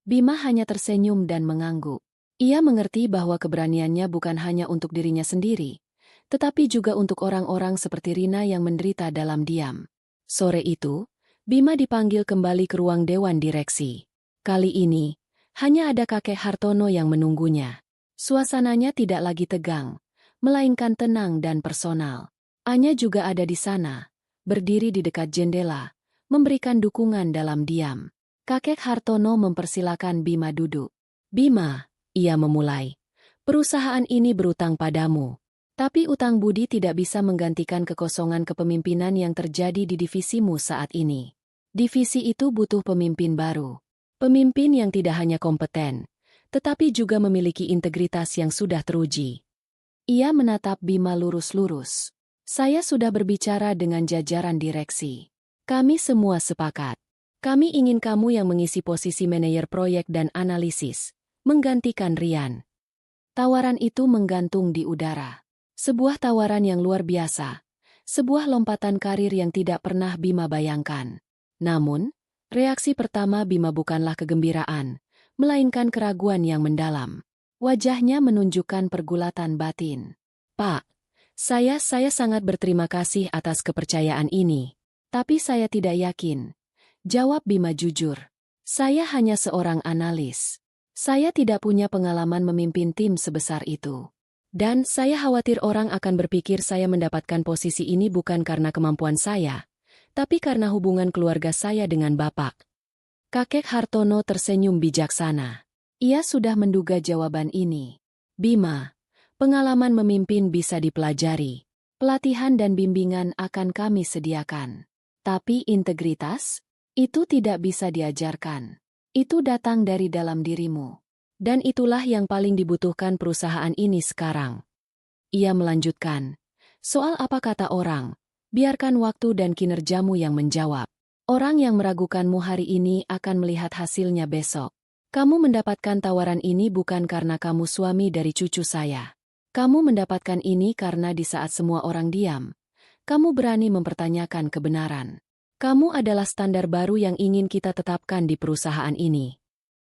Bima hanya tersenyum dan mengangguk. Ia mengerti bahwa keberaniannya bukan hanya untuk dirinya sendiri, tetapi juga untuk orang-orang seperti Rina yang menderita dalam diam. Sore itu, Bima dipanggil kembali ke ruang dewan direksi. Kali ini, hanya ada kakek Hartono yang menunggunya. Suasananya tidak lagi tegang, melainkan tenang dan personal. Anya juga ada di sana, berdiri di dekat jendela, memberikan dukungan dalam diam. Kakek Hartono mempersilakan Bima duduk. Bima, ia memulai. Perusahaan ini berutang padamu. Tapi utang budi tidak bisa menggantikan kekosongan kepemimpinan yang terjadi di divisimu saat ini. Divisi itu butuh pemimpin baru. Pemimpin yang tidak hanya kompeten, tetapi juga memiliki integritas yang sudah teruji. Ia menatap Bima lurus-lurus. Saya sudah berbicara dengan jajaran direksi. Kami semua sepakat. Kami ingin kamu yang mengisi posisi manajer proyek dan analisis, menggantikan Rian. Tawaran itu menggantung di udara. Sebuah tawaran yang luar biasa. Sebuah lompatan karir yang tidak pernah Bima bayangkan. Namun, reaksi pertama Bima bukanlah kegembiraan, melainkan keraguan yang mendalam. Wajahnya menunjukkan pergulatan batin. Pak, saya sangat berterima kasih atas kepercayaan ini. Tapi saya tidak yakin. Jawab Bima jujur. Saya hanya seorang analis. Saya tidak punya pengalaman memimpin tim sebesar itu. Dan saya khawatir orang akan berpikir saya mendapatkan posisi ini bukan karena kemampuan saya, tapi karena hubungan keluarga saya dengan Bapak. Kakek Hartono tersenyum bijaksana. Ia sudah menduga jawaban ini. Bima, pengalaman memimpin bisa dipelajari. Pelatihan dan bimbingan akan kami sediakan. Tapi integritas? Itu tidak bisa diajarkan. Itu datang dari dalam dirimu. Dan itulah yang paling dibutuhkan perusahaan ini sekarang. Ia melanjutkan, soal apa kata orang, biarkan waktu dan kinerjamu yang menjawab. Orang yang meragukanmu hari ini akan melihat hasilnya besok. Kamu mendapatkan tawaran ini bukan karena kamu suami dari cucu saya. Kamu mendapatkan ini karena di saat semua orang diam, kamu berani mempertanyakan kebenaran. Kamu adalah standar baru yang ingin kita tetapkan di perusahaan ini.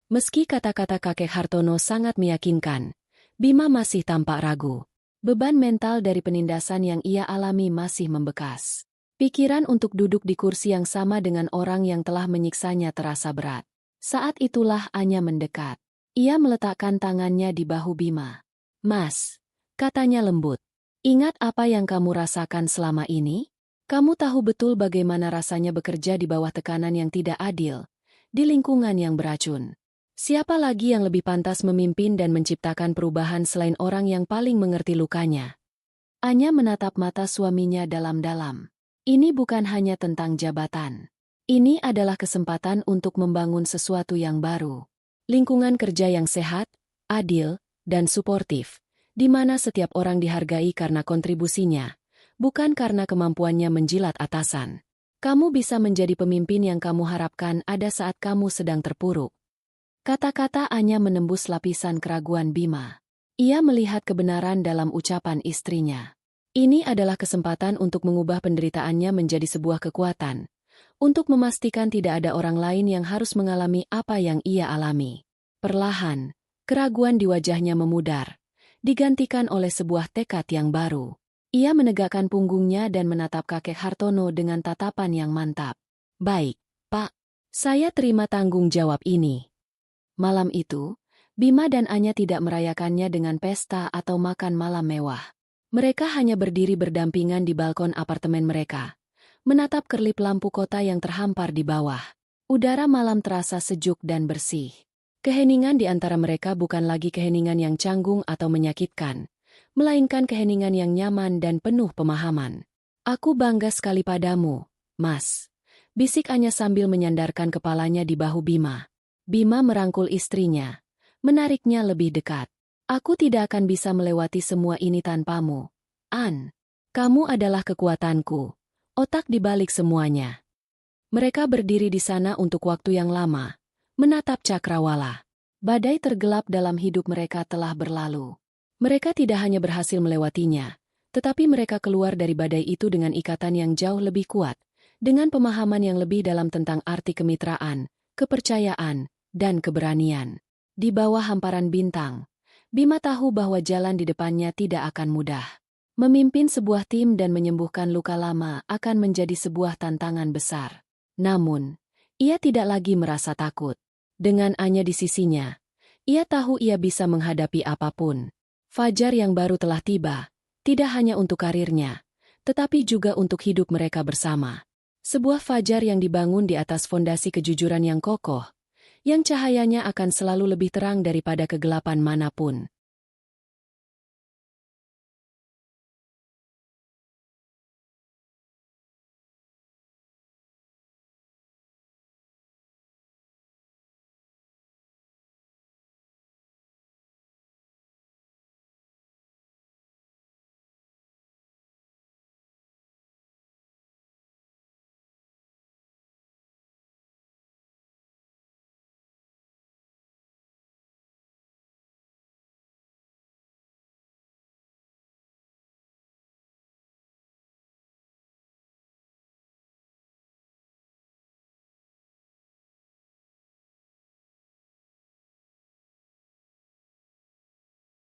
Meski kata-kata kakek Hartono sangat meyakinkan, Bima masih tampak ragu. Beban mental dari penindasan yang ia alami masih membekas. Pikiran untuk duduk di kursi yang sama dengan orang yang telah menyiksanya terasa berat. Saat itulah Anya mendekat. Ia meletakkan tangannya di bahu Bima. "Mas," katanya lembut, "ingat apa yang kamu rasakan selama ini? Kamu tahu betul bagaimana rasanya bekerja di bawah tekanan yang tidak adil, di lingkungan yang beracun. Siapa lagi yang lebih pantas memimpin dan menciptakan perubahan selain orang yang paling mengerti lukanya?" Anya menatap mata suaminya dalam-dalam. Ini bukan hanya tentang jabatan. Ini adalah kesempatan untuk membangun sesuatu yang baru. Lingkungan kerja yang sehat, adil, dan suportif, di mana setiap orang dihargai karena kontribusinya, bukan karena kemampuannya menjilat atasan. Kamu bisa menjadi pemimpin yang kamu harapkan ada saat kamu sedang terpuruk. Kata-kata Anya menembus lapisan keraguan Bima. Ia melihat kebenaran dalam ucapan istrinya. Ini adalah kesempatan untuk mengubah penderitaannya menjadi sebuah kekuatan, untuk memastikan tidak ada orang lain yang harus mengalami apa yang ia alami. Perlahan, keraguan di wajahnya memudar, digantikan oleh sebuah tekad yang baru. Ia menegakkan punggungnya dan menatap kakek Hartono dengan tatapan yang mantap. "Baik, Pak. Saya terima tanggung jawab ini." Malam itu, Bima dan Anya tidak merayakannya dengan pesta atau makan malam mewah. Mereka hanya berdiri berdampingan di balkon apartemen mereka, menatap kerlip lampu kota yang terhampar di bawah. Udara malam terasa sejuk dan bersih. Keheningan di antara mereka bukan lagi keheningan yang canggung atau menyakitkan, melainkan keheningan yang nyaman dan penuh pemahaman. "Aku bangga sekali padamu, Mas," bisik Anya sambil menyandarkan kepalanya di bahu Bima. Bima merangkul istrinya, menariknya lebih dekat. "Aku tidak akan bisa melewati semua ini tanpamu, An. Kamu adalah kekuatanku, otak di balik semuanya." Mereka berdiri di sana untuk waktu yang lama, menatap cakrawala. Badai tergelap dalam hidup mereka telah berlalu. Mereka tidak hanya berhasil melewatinya, tetapi mereka keluar dari badai itu dengan ikatan yang jauh lebih kuat, dengan pemahaman yang lebih dalam tentang arti kemitraan, kepercayaan, dan keberanian. Di bawah hamparan bintang, Bima tahu bahwa jalan di depannya tidak akan mudah. Memimpin sebuah tim dan menyembuhkan luka lama akan menjadi sebuah tantangan besar. Namun, ia tidak lagi merasa takut. Dengan Anya di sisinya, ia tahu ia bisa menghadapi apapun. Fajar yang baru telah tiba, tidak hanya untuk karirnya, tetapi juga untuk hidup mereka bersama. Sebuah fajar yang dibangun di atas fondasi kejujuran yang kokoh, yang cahayanya akan selalu lebih terang daripada kegelapan manapun.